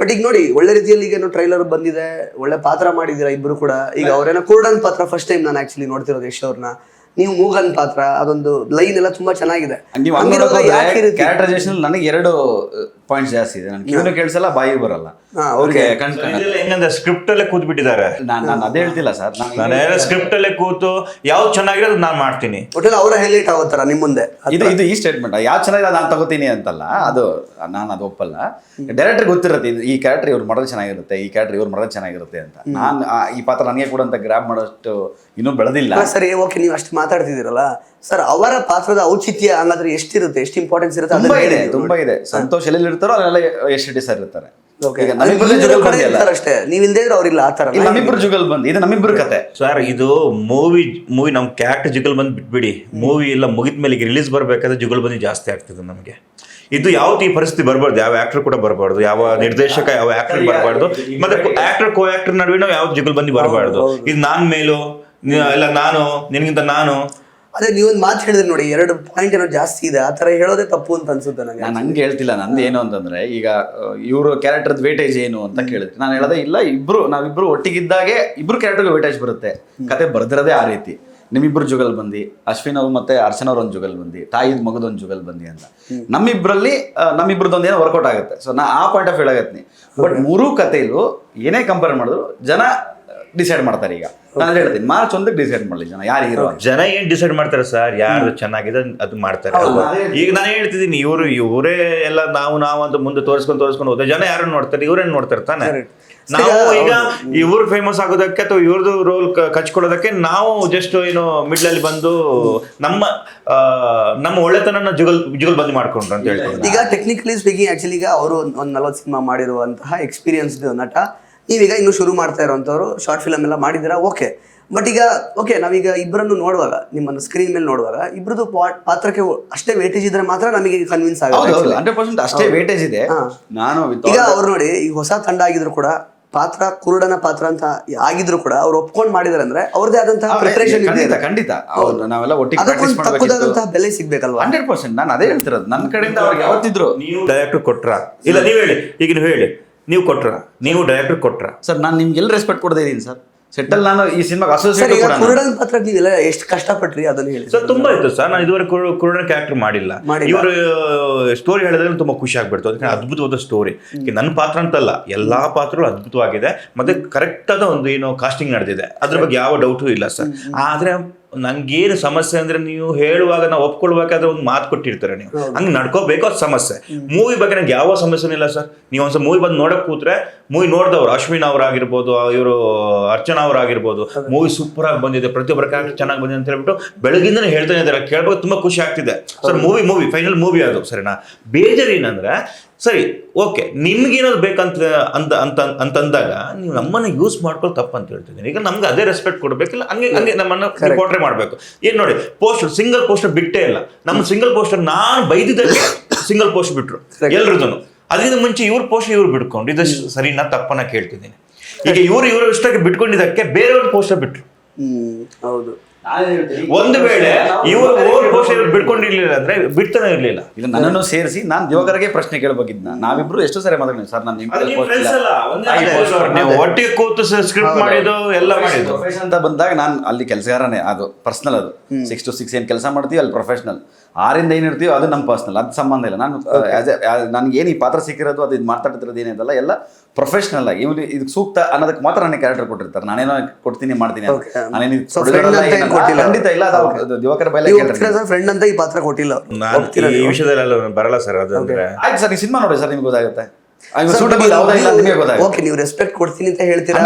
ಬಟ್ ಈಗ ನೋಡಿ ಒಳ್ಳೆ ರೀತಿಯಲ್ಲಿ ಈಗ ಟ್ರೈಲರ್ ಬಂದಿದೆ, ಒಳ್ಳೆ ಪಾತ್ರ ಮಾಡಿದೀರಾ ಇಬ್ರು ಕೂಡ. ಈಗ ಅವ್ರೇನೋ ಕುರುಡನ್ ಪಾತ್ರ ಫಸ್ಟ್ ಟೈಮ್ ನಾನು ಆಕ್ಚುಲಿ ನೋಡ್ತಿರೋದು ಯಶ್ ಅವ್ರನ್ನ. ನೀವು ಮೂಗನ್ ಪಾತ್ರ ಅದೊಂದು ಲೈನ್ ಎಲ್ಲ ತುಂಬಾ ಚೆನ್ನಾಗಿದೆ. ಕ್ಯಾರೆಕ್ಟರೈಸೇಷನ್ ನನಗೆ 2 ಪಾಯಿಂಟ್ಸ್ ಜಾಸ್ತಿ ಇದೆ. ನಾನು ಕಿವಿನೂ ಕೇಳಿಸಲ್ಲ, ಬಾಯಿಗೆ ಬರಲ್ಲ. ಹೆಂಗಂದ್ರೆ ಸ್ಕ್ರಿಪ್ಟ್ ಅಲ್ಲೇ ಕೂತ್ ಬಿಟ್ಟಿದ್ದಾರೆ. ನಾನು ಅದೇ ಹೇಳ್ತಿಲ್ಲ ಸರ್, ನಾನು ಸ್ಕ್ರಿಪ್ಟ್ ಅಲ್ಲೇ ಕೂತು ಯಾವ್ದು ಚೆನ್ನಾಗಿರೋದು ನಾನು ಮಾಡ್ತೀನಿ. ಒಟ್ಟಲ್ಲಿ ಅವರ ಹೈಲೈಟ್ ಆಗೋತಾರ ನಿಮ್ ಮುಂದೆ. ಇದು ಈ ಸ್ಟೇಟ್ಮೆಂಟ್ ಯಾವ್ದು ಚೆನ್ನಾಗಿದೆ ನಾನು ತಗೋತೀನಿ ಅಂತಲ್ಲ, ಅದು ನಾನು ಅದು ಒಪ್ಪಲ್ಲ. ಡೈರೆಕ್ಟರ್ ಗೊತ್ತಿರುತ್ತೆ ಈ ಕ್ಯಾರೆಕ್ಟರ್ ಇವ್ರು ಮಾಡೋದು ಚೆನ್ನಾಗಿರುತ್ತೆ, ಈ ಕ್ಯಾರೆಕ್ಟರ್ ಇವ್ರು ಮಾಡೋದು ಚೆನ್ನಾಗಿರುತ್ತೆ ಅಂತ. ನಾನು ಈ ಪಾತ್ರ ನನಗೆ ಕೂಡ ಅಂತ ಗ್ರಾಬ್ ಮಾಡೋಷ್ಟು ಇನ್ನೂ ಬೆಳೆದಿಲ್ಲ. ಸರಿ ಓಕೆ, ನೀವು ಅಷ್ಟು ಮಾತಾಡ್ತಿದ್ದೀರಲ್ಲ ಸರ್, ಅವರ ಪಾತ್ರದ ಔಚಿತ್ಯ ಹಂಗಾದ್ರೆ ಎಷ್ಟಿರುತ್ತೆ, ಎಷ್ಟು ಇಂಪಾರ್ಟೆನ್ಸ್ ಇರುತ್ತೆ? ತುಂಬಾ ಇದೆ. ಸಂತೋಷ್ ಎಲ್ಲೆಲ್ಲಿ ಇರ್ತಾರೋ ಅಲ್ಲೆಲ್ಲ ಯಶ್ ರೆಡ್ಡಿ ಸರ್ ಇರ್ತಾರೆ. ಅಷ್ಟೇ, ನೀವ್ ಇಲ್ದೇ ಇದ್ರೆ ಅವ್ರಿಲ್ಲ ಆತರ. ನಮ್ಮಿಬ್ರು ಜುಗಲ್ ಬಂದ್, ಇದು ನಮ್ಮಿಬ್ರು ಕತೆ ಸರ್. ಇದು ಮೂವಿ ನಮ್ ಕ್ಯಾರೆಕ್ಟರ್ ಜುಗಲ್ ಬಂದ್ ಬಿಟ್ಬಿಡಿ, ಮೂವಿ ಎಲ್ಲ ಮುಗಿದ್ಮೇಲೆ ರಿಲೀಸ್ ಬರ್ಬೇಕಾದ್ರೆ ಜುಗಲ್ ಬಂದಿ ಜಾಸ್ತಿ ಆಗ್ತದೆ ನಮಗೆ. ಇದು ಯಾವತ್ತು ಈ ಪರಿಸ್ಥಿತಿ ಬರಬಾರ್ದು, ಯಾವ ಆಕ್ಟರ್ ಕೂಡ ಬರಬಾರ್ದು, ಯಾವ ನಿರ್ದೇಶಕ ಯಾವ ಆಕ್ಟರ್ ಬರಬಾರ್ದು, ಮತ್ತೆ ಆಕ್ಟರ್ ಕೋ ಆಕ್ಟರ್ ನಡುವೆ ಯಾವ್ದು ಜುಗಲ್ ಬಂದಿ ಬರಬಾರ್ದು. ಇದು ನಾನ್ ಮೇಲೂ ಇಲ್ಲ ನಾನು ನಿನಗಿಂತ ನಾನು. ಅದೇ ನೀವೊಂದು ಮಾತು ಹೇಳಿದ್ರೆ ನೋಡಿ, 2 ಪಾಯಿಂಟ್ ಏನೋ ಜಾಸ್ತಿ ಇದೆ, ಆ ತರ ಹೇಳೋದೇ ತಪ್ಪು ಅಂತ ಅನ್ಸುತ್ತೆ ನನಗೆ. ನಾನು ಹಂಗೆ ಹೇಳ್ತಿಲ್ಲ. ನಂದು ಏನು ಅಂತಂದ್ರೆ, ಈಗ ಇವರು ಕ್ಯಾರೆಕ್ಟರ್ ವೇಟೇಜ್ ಏನು ಅಂತ ಕೇಳಿದ್ರೆ ನಾನು ಹೇಳೋದೇ ಇಲ್ಲ. ನಾವಿಬ್ರು ಒಟ್ಟಿಗಿದ್ದಾಗೆ ಇಬ್ರು ಕ್ಯಾರೆಕ್ಟರ್ಗೆ ವೇಟೇಜ್ ಬರುತ್ತೆ. ಕತೆ ಬರ್ದಿರೋದೇ ಆ ರೀತಿ. ನಿಮ್ಮಿಬ್ರು ಜುಗಲ್ ಬಂದಿ, ಅಶ್ವಿನ್ ಅವ್ರು ಮತ್ತೆ ಅರ್ಚನ್ ಅವ್ರ ಒಂದು ಜುಗಲ್ ಬಂದಿ, ತಾಯಿದ್ ಮಗದೊಂದು ಜುಗಲ್ ಬಂದಿ ಅಂತ ನಮ್ಮಿಬ್ರದ್ದೊಂದು ಏನೋ ವರ್ಕೌಟ್ ಆಗುತ್ತೆ. ಸೊ ನಾ ಆ ಪಾಯಿಂಟ್ ಆಫ್ ಹೇಳಾಗತ್ತೀನಿ. ಬಟ್ 3 ಕಥೆಯಲ್ಲೂ ಏನೇ ಕಂಪೇರ್ ಮಾಡಿದ್ರು ಜನ ಡಿಸೈಡ್ ಮಾಡ್ತಾರೆ. ಈಗ ನಾನು ಹೇಳ್ತೀನಿ, ಮಾರ್ಚ್ 1ಕ್ಕೆ ಡಿಸೈಡ್ ಮಾಡಲಿ ಜನ ಯಾರು ಹೀರೋ. ಜನ ಏನ್ ಡಿಸೈಡ್ ಮಾಡ್ತಾರೆ ಸರ್, ಯಾರು ಚೆನ್ನಾಗಿದೆ ಅದು ಮಾಡ್ತಾರೆ. ಈಗ ನಾನು ಹೇಳ್ತಿದ್ದೀನಿ, ಇವರೇ ಎಲ್ಲ ನಾವು ಅಂತ ಮುಂದೆ ತೋರಿಸ್ಕೊಂಡು ಹೋದ್ರೆ ಜನ ಯಾರು ನೋಡ್ತಾರೆ, ಇವ್ರೇನ್ ನೋಡ್ತಾರೆ ತಾನೆ. ನಾವು ಈಗ ಇವ್ರು ಫೇಮಸ್ ಆಗೋದಕ್ಕೆ ಅಥವಾ ಇವ್ರದ್ದು ರೋಲ್ ಕಚ್ಕೊಳ್ಳೋದಕ್ಕೆ ನಾವು ಜಸ್ಟ್ ಏನು ಮಿಡ್ಲ್ ಅಲ್ಲಿ ಬಂದು ನಮ್ಮ ಒಳ್ಳೆತನ ಜುಗಲ್ ಬಂದಿ ಮಾಡ್ಕೊಂಡ್ರು ಅಂತ ಹೇಳ್ತಾರೆ. ಈಗ ಟೆಕ್ನಿಕಲಿ ಸ್ಪೀಕಿಂಗ್ ಆಕ್ಚುಲಿ ಈಗ ಅವರು ಒಂದು 40 ಸಿನಿಮಾ ಮಾಡಿರುವಂತಹ ಎಕ್ಸ್ಪೀರಿಯನ್ಸ್ಡ್ ನಟ, ನೀವೀಗ ಇನ್ನೂ ಶುರು ಮಾಡ್ತಾ ಇರೋಂಥವ್ರು, ಶಾರ್ಟ್ ಫಿಲಮ್ ಎಲ್ಲ ಮಾಡಿದ್ದೀರಾ, ಓಕೆ. ಬಟ್ ಈಗ ಓಕೆ, ನಾವೀಗ ಇಬ್ಬರನ್ನು ನೋಡುವಾಗ, ನಿಮ್ಮನ್ನು ಸ್ಕ್ರೀನ್ ಮೇಲೆ ನೋಡುವಾಗ ಇಬ್ಬರದ್ದು ಪಾತ್ರಕ್ಕೆ ಅಷ್ಟೇ ವೇಟೇಜ್ ಇದ್ರೆ ಮಾತ್ರ ನಮಗೆ ಕನ್ವಿನ್ಸ್ ಆಗುತ್ತೆ. 100% ಅಷ್ಟೇ ವೇಟೇಜ್ ಇದೆ. ನಾನು ಈಗ ಅವ್ರು ನೋಡಿ, ಈಗ ಹೊಸ ತಂಡ ಆಗಿದ್ರು ಕೂಡ ಪಾತ್ರ ಕುರುಡನ ಪಾತ್ರ ಅಂತ ಆಗಿದ್ರು ಕೂಡ ಅವ್ರು ಒಪ್ಕೊಂಡು ಮಾಡಿದಾರೆ ಅಂದ್ರೆ ಅವ್ರದೇ ಆದಂತಹ ಪ್ರಿಪರೇಷನ್ ಇದೆ. ಖಂಡಿತ ನಾವೆಲ್ಲ ಒಟ್ಟಿಗೆ ಬೆಲೆ ಸಿಗ್ಬೇಕಲ್ವಾ? 100%. ನಾನು ಅದೇ ಹೇಳ್ತಿರೋದು, ನನ್ನ ಕಡೆಯಿಂದ ಅವ್ರಿಗೆ ಯಾವತ್ತಿದ್ರು. ನೀವು ಡೈರೆಕ್ಟರ್ ಕೊಟ್ರ ಇಲ್ಲ, ನೀವು ಹೇಳಿ, ಈಗ ನೀವು ಹೇಳಿ, ನೀವು ಕೊಟ್ರ, ನೀವು ಡೈರೆಕ್ಟರ್ ಕೊಟ್ರ ಸರ್? ನಾನು ನಿಮ್ಗೆ ಎಲ್ಲಿ ರೆಸ್ಪೆಕ್ಟ್ ಕೊಡದೇ ಇದೀನಿ ಸರ್. ಸೆಟ್ಟಲ್ ನಾನು ಈ ಸಿನಿಮಾಗೆ ಅಸೋಸಿಯೇಟ್ ಕುರುಡನ ಪಾತ್ರ ನೀವೆಲ್ಲ ಎಷ್ಟು ಕಷ್ಟಪಟ್ರಿ ಅದನ್ನ ಹೇಳಿ ಸರ್. ತುಂಬಾ ಇತ್ತು ಸರ್, ನಾನು ಇದುವರೆಗೆ ಕುರುಡನ ಕ್ಯಾರೆಕ್ಟರ್ ಮಾಡಿಲ್ಲ. ಇವರು ಸ್ಟೋರಿ ಹೇಳಿದ್ರೆ ತುಂಬಾ ಖುಷಿ ಆಗ್ಬಿಡ್ತು. ಅದಕ್ಕೆ ಅದ್ಭುತವಾದ ಸ್ಟೋರಿ. ನನ್ನ ಪಾತ್ರ ಅಂತಲ್ಲ, ಎಲ್ಲಾ ಪಾತ್ರಗಳು ಅದ್ಭುತವಾಗಿದೆ. ಮತ್ತೆ ಕರೆಕ್ಟ್ ಆದ ಒಂದು ಏನು ಕಾಸ್ಟಿಂಗ್ ನಡೆದಿದೆ, ಅದ್ರ ಬಗ್ಗೆ ಯಾವ ಡೌಟು ಇಲ್ಲ ಸರ್. ಆದ್ರೆ ನಂಗೇನು ಸಮಸ್ಯೆ ಅಂದ್ರೆ, ನೀವು ಹೇಳುವಾಗ ನಾವು ಒಪ್ಕೊಳ್ಬೇಕಾದ್ರೆ ಒಂದು ಮಾತು ಕೊಟ್ಟಿರ್ತಾರೆ, ನೀವು ಹಂಗೆ ನಡ್ಕೋಬೇಕು, ಅದು ಸಮಸ್ಯೆ. ಮೂವಿ ಬಗ್ಗೆ ನಂಗೆ ಯಾವ ಸಮಸ್ಯೆನೂ ಇಲ್ಲ ಸರ್. ನೀವು ಒಂದ್ಸಲ ಮೂವಿ ಬಂದು ನೋಡಕ್ ಕೂತ್ರೆ, ಮೂವಿ ನೋಡಿದವ್ರು ಅಶ್ವಿನ್ ಅವರಾಗಿರ್ಬೋದು, ಇವರು ಅರ್ಚನಾ ಅವರಾಗಿರ್ಬೋದು, ಮೂವಿ ಸೂಪರ್ ಆಗಿ ಬಂದಿದೆ, ಪ್ರತಿಯೊಬ್ಬರ ಕ್ಯಾರೆಕ್ಟರ್ ಚೆನ್ನಾಗಿ ಬಂದಿದೆ ಅಂತ ಹೇಳ್ಬಿಟ್ಟು ಬೆಳಗಿಂದನೇ ಹೇಳ್ತಾನೆ ಇದ್ದಾರೆ. ಕೇಳ್ಬೇಕು, ತುಂಬಾ ಖುಷಿ ಆಗ್ತಿದೆ ಸರ್. ಮೂವಿ ಫೈನಲ್ ಮೂವಿ ಅದು ಸರಿನಾ. ಬೇಜಾರು ಏನಂದ್ರೆ, ಸರಿ ಓಕೆ, ನಿಮ್ಗೇನೋದು ಬೇಕಂತ ಅಂತಂದಾಗ ನೀವು ನಮ್ಮನ್ನ ಯೂಸ್ ಮಾಡ್ಕೊಳ್ಳೋ ತಪ್ಪು ಅಂತ ಹೇಳ್ತಿದ್ದೀನಿ. ಈಗ ನಮ್ಗೆ ಅದೇ ರೆಸ್ಪೆಕ್ಟ್ ಕೊಡ್ಬೇಕಿಲ್ಲ, ಹಂಗೆ ನಮ್ಮನ್ನ ಪೋರ್ಟ್ರೇ ಮಾಡ್ಬೇಕು. ಏನ್ ನೋಡಿ, ಪೋಸ್ಟರ್ ಸಿಂಗಲ್ ಪೋಸ್ಟರ್ ಬಿಟ್ಟೇ ಇಲ್ಲ. ನಮ್ಮ ಸಿಂಗಲ್ ಪೋಸ್ಟರ್ ನಾನು ಬೈದಿದ್ದಕ್ಕೆ ಸಿಂಗಲ್ ಪೋಸ್ಟ್ ಬಿಟ್ರು ಎಲ್ರದ್ದು. ಅದರಿಂದ ಮುಂಚೆ ಇವ್ರ ಪೋಸ್ಟರ್ ಇವ್ರು ಬಿಟ್ಕೊಂಡು, ಇದು ಸರಿನಾ ತಪ್ಪನ್ನ ಕೇಳ್ತಿದ್ದೀನಿ. ಈಗ ಇವ್ರ ಇಷ್ಟಕ್ಕೆ ಬಿಟ್ಕೊಂಡಿದ್ದಕ್ಕೆ ಬೇರೆಯವ್ರ ಪೋಸ್ಟರ್ ಬಿಟ್ರು. ಹೌದು. ಒಂದು ವೇಳೆ ಇವರು ಓನ್ ಪೋಸ್ಟರ್ ಬಿಟ್ಕೊಂಡಿರ್ಲಿಲ್ಲ ಅಂದ್ರೆ ಬಿಡ್ತಾನೆ ಇರ್ಲಿಲ್ಲ. ಇಲ್ಲ, ನನ್ನನ್ನು ಸೇರಿಸಿ ನಾನು ದಿವಾಕರ್ಗೆ ಪ್ರಶ್ನೆ ಕೇಳಬೇಕಿದ್ನ. ನಾವಿಬ್ರು ಎಷ್ಟು ಸರಿ ಮಾತಾಡಿದ್ವಿ ಸರ್. ನಾನು ಒಟ್ಟಿಗೆ ಕೂತು ಸ್ಕ್ರಿಪ್ಟ್ ಮಾಡಿದ್ದು ಎಲ್ಲ ಮಾಡಿದ್ದು. ಪ್ರೊಫೆಷನ್ ಅಂತ ಬಂದಾಗ ನಾನು ಅಲ್ಲಿ ಕೆಲಸಗಾರನೇ, ಅದು ಪರ್ಸನಲ್. ಅದು 6 to 6 ಏನು ಕೆಲಸ ಮಾಡ್ತೀವಿ ಅಲ್ಲಿ ಪ್ರೊಫೆಷನಲ್. 6ರಿಂದ ಏನಿರ್ತೀವೋ ಅದು ನಮ್ಮ ಪರ್ಸನಲ್, ಅದು ಸಂಬಂಧ ಇಲ್ಲ. ನಾನು ನನಗೆ ಏನು ಈ ಪಾತ್ರ ಸಿಕ್ಕಿರೋದು, ಅದು ಇದು ಮಾತಾಡ್ತಿರೋದು ಏನಿದಲ್ಲ ಎಲ್ಲ ಪ್ರೊಫೆಷನಲ್ ಆಗಿ ಇವ್ನು ಇದಕ್ಕೆ ಸೂಕ್ತ ಅನ್ನೋದಕ್ಕೆ ಮಾತ್ರ ನನಗೆ ಕ್ಯಾರೆಕ್ಟರ್ ಕೊಟ್ಟಿರ್ತಾರೆ. ನಾನೇನೋ ಕೊಡ್ತೀನಿ ಮಾಡ್ತೀನಿ, ನಾನೇನು ಖಂಡಿತ ಇಲ್ಲ. ಅದು ದಿವಾಕರ್ ಬೈಲೆ ಫ್ರೆಂಡ್ ಅಂತ ಈ ಪಾತ್ರ ಕೊಟ್ಟಿಲ್ಲ. ಈ ವಿಷಯದಲ್ಲಿ ಬರಲ್ಲ ಸರ್. ಅದಂದ್ರೆ ಆಯ್ತು ಸರ್, ಈ ಸಿನಿಮಾ ನೋಡಿ ಸರ್, ನಿಮ್ಗೆ ಗೊತ್ತಾಗುತ್ತೆ. ಓಕೆ, ನೀವು ರೆಸ್ಪೆಕ್ಟ್ ಕೊಡ್ತೀನಿ ಅಂತ ಹೇಳ್ತೀರಾ,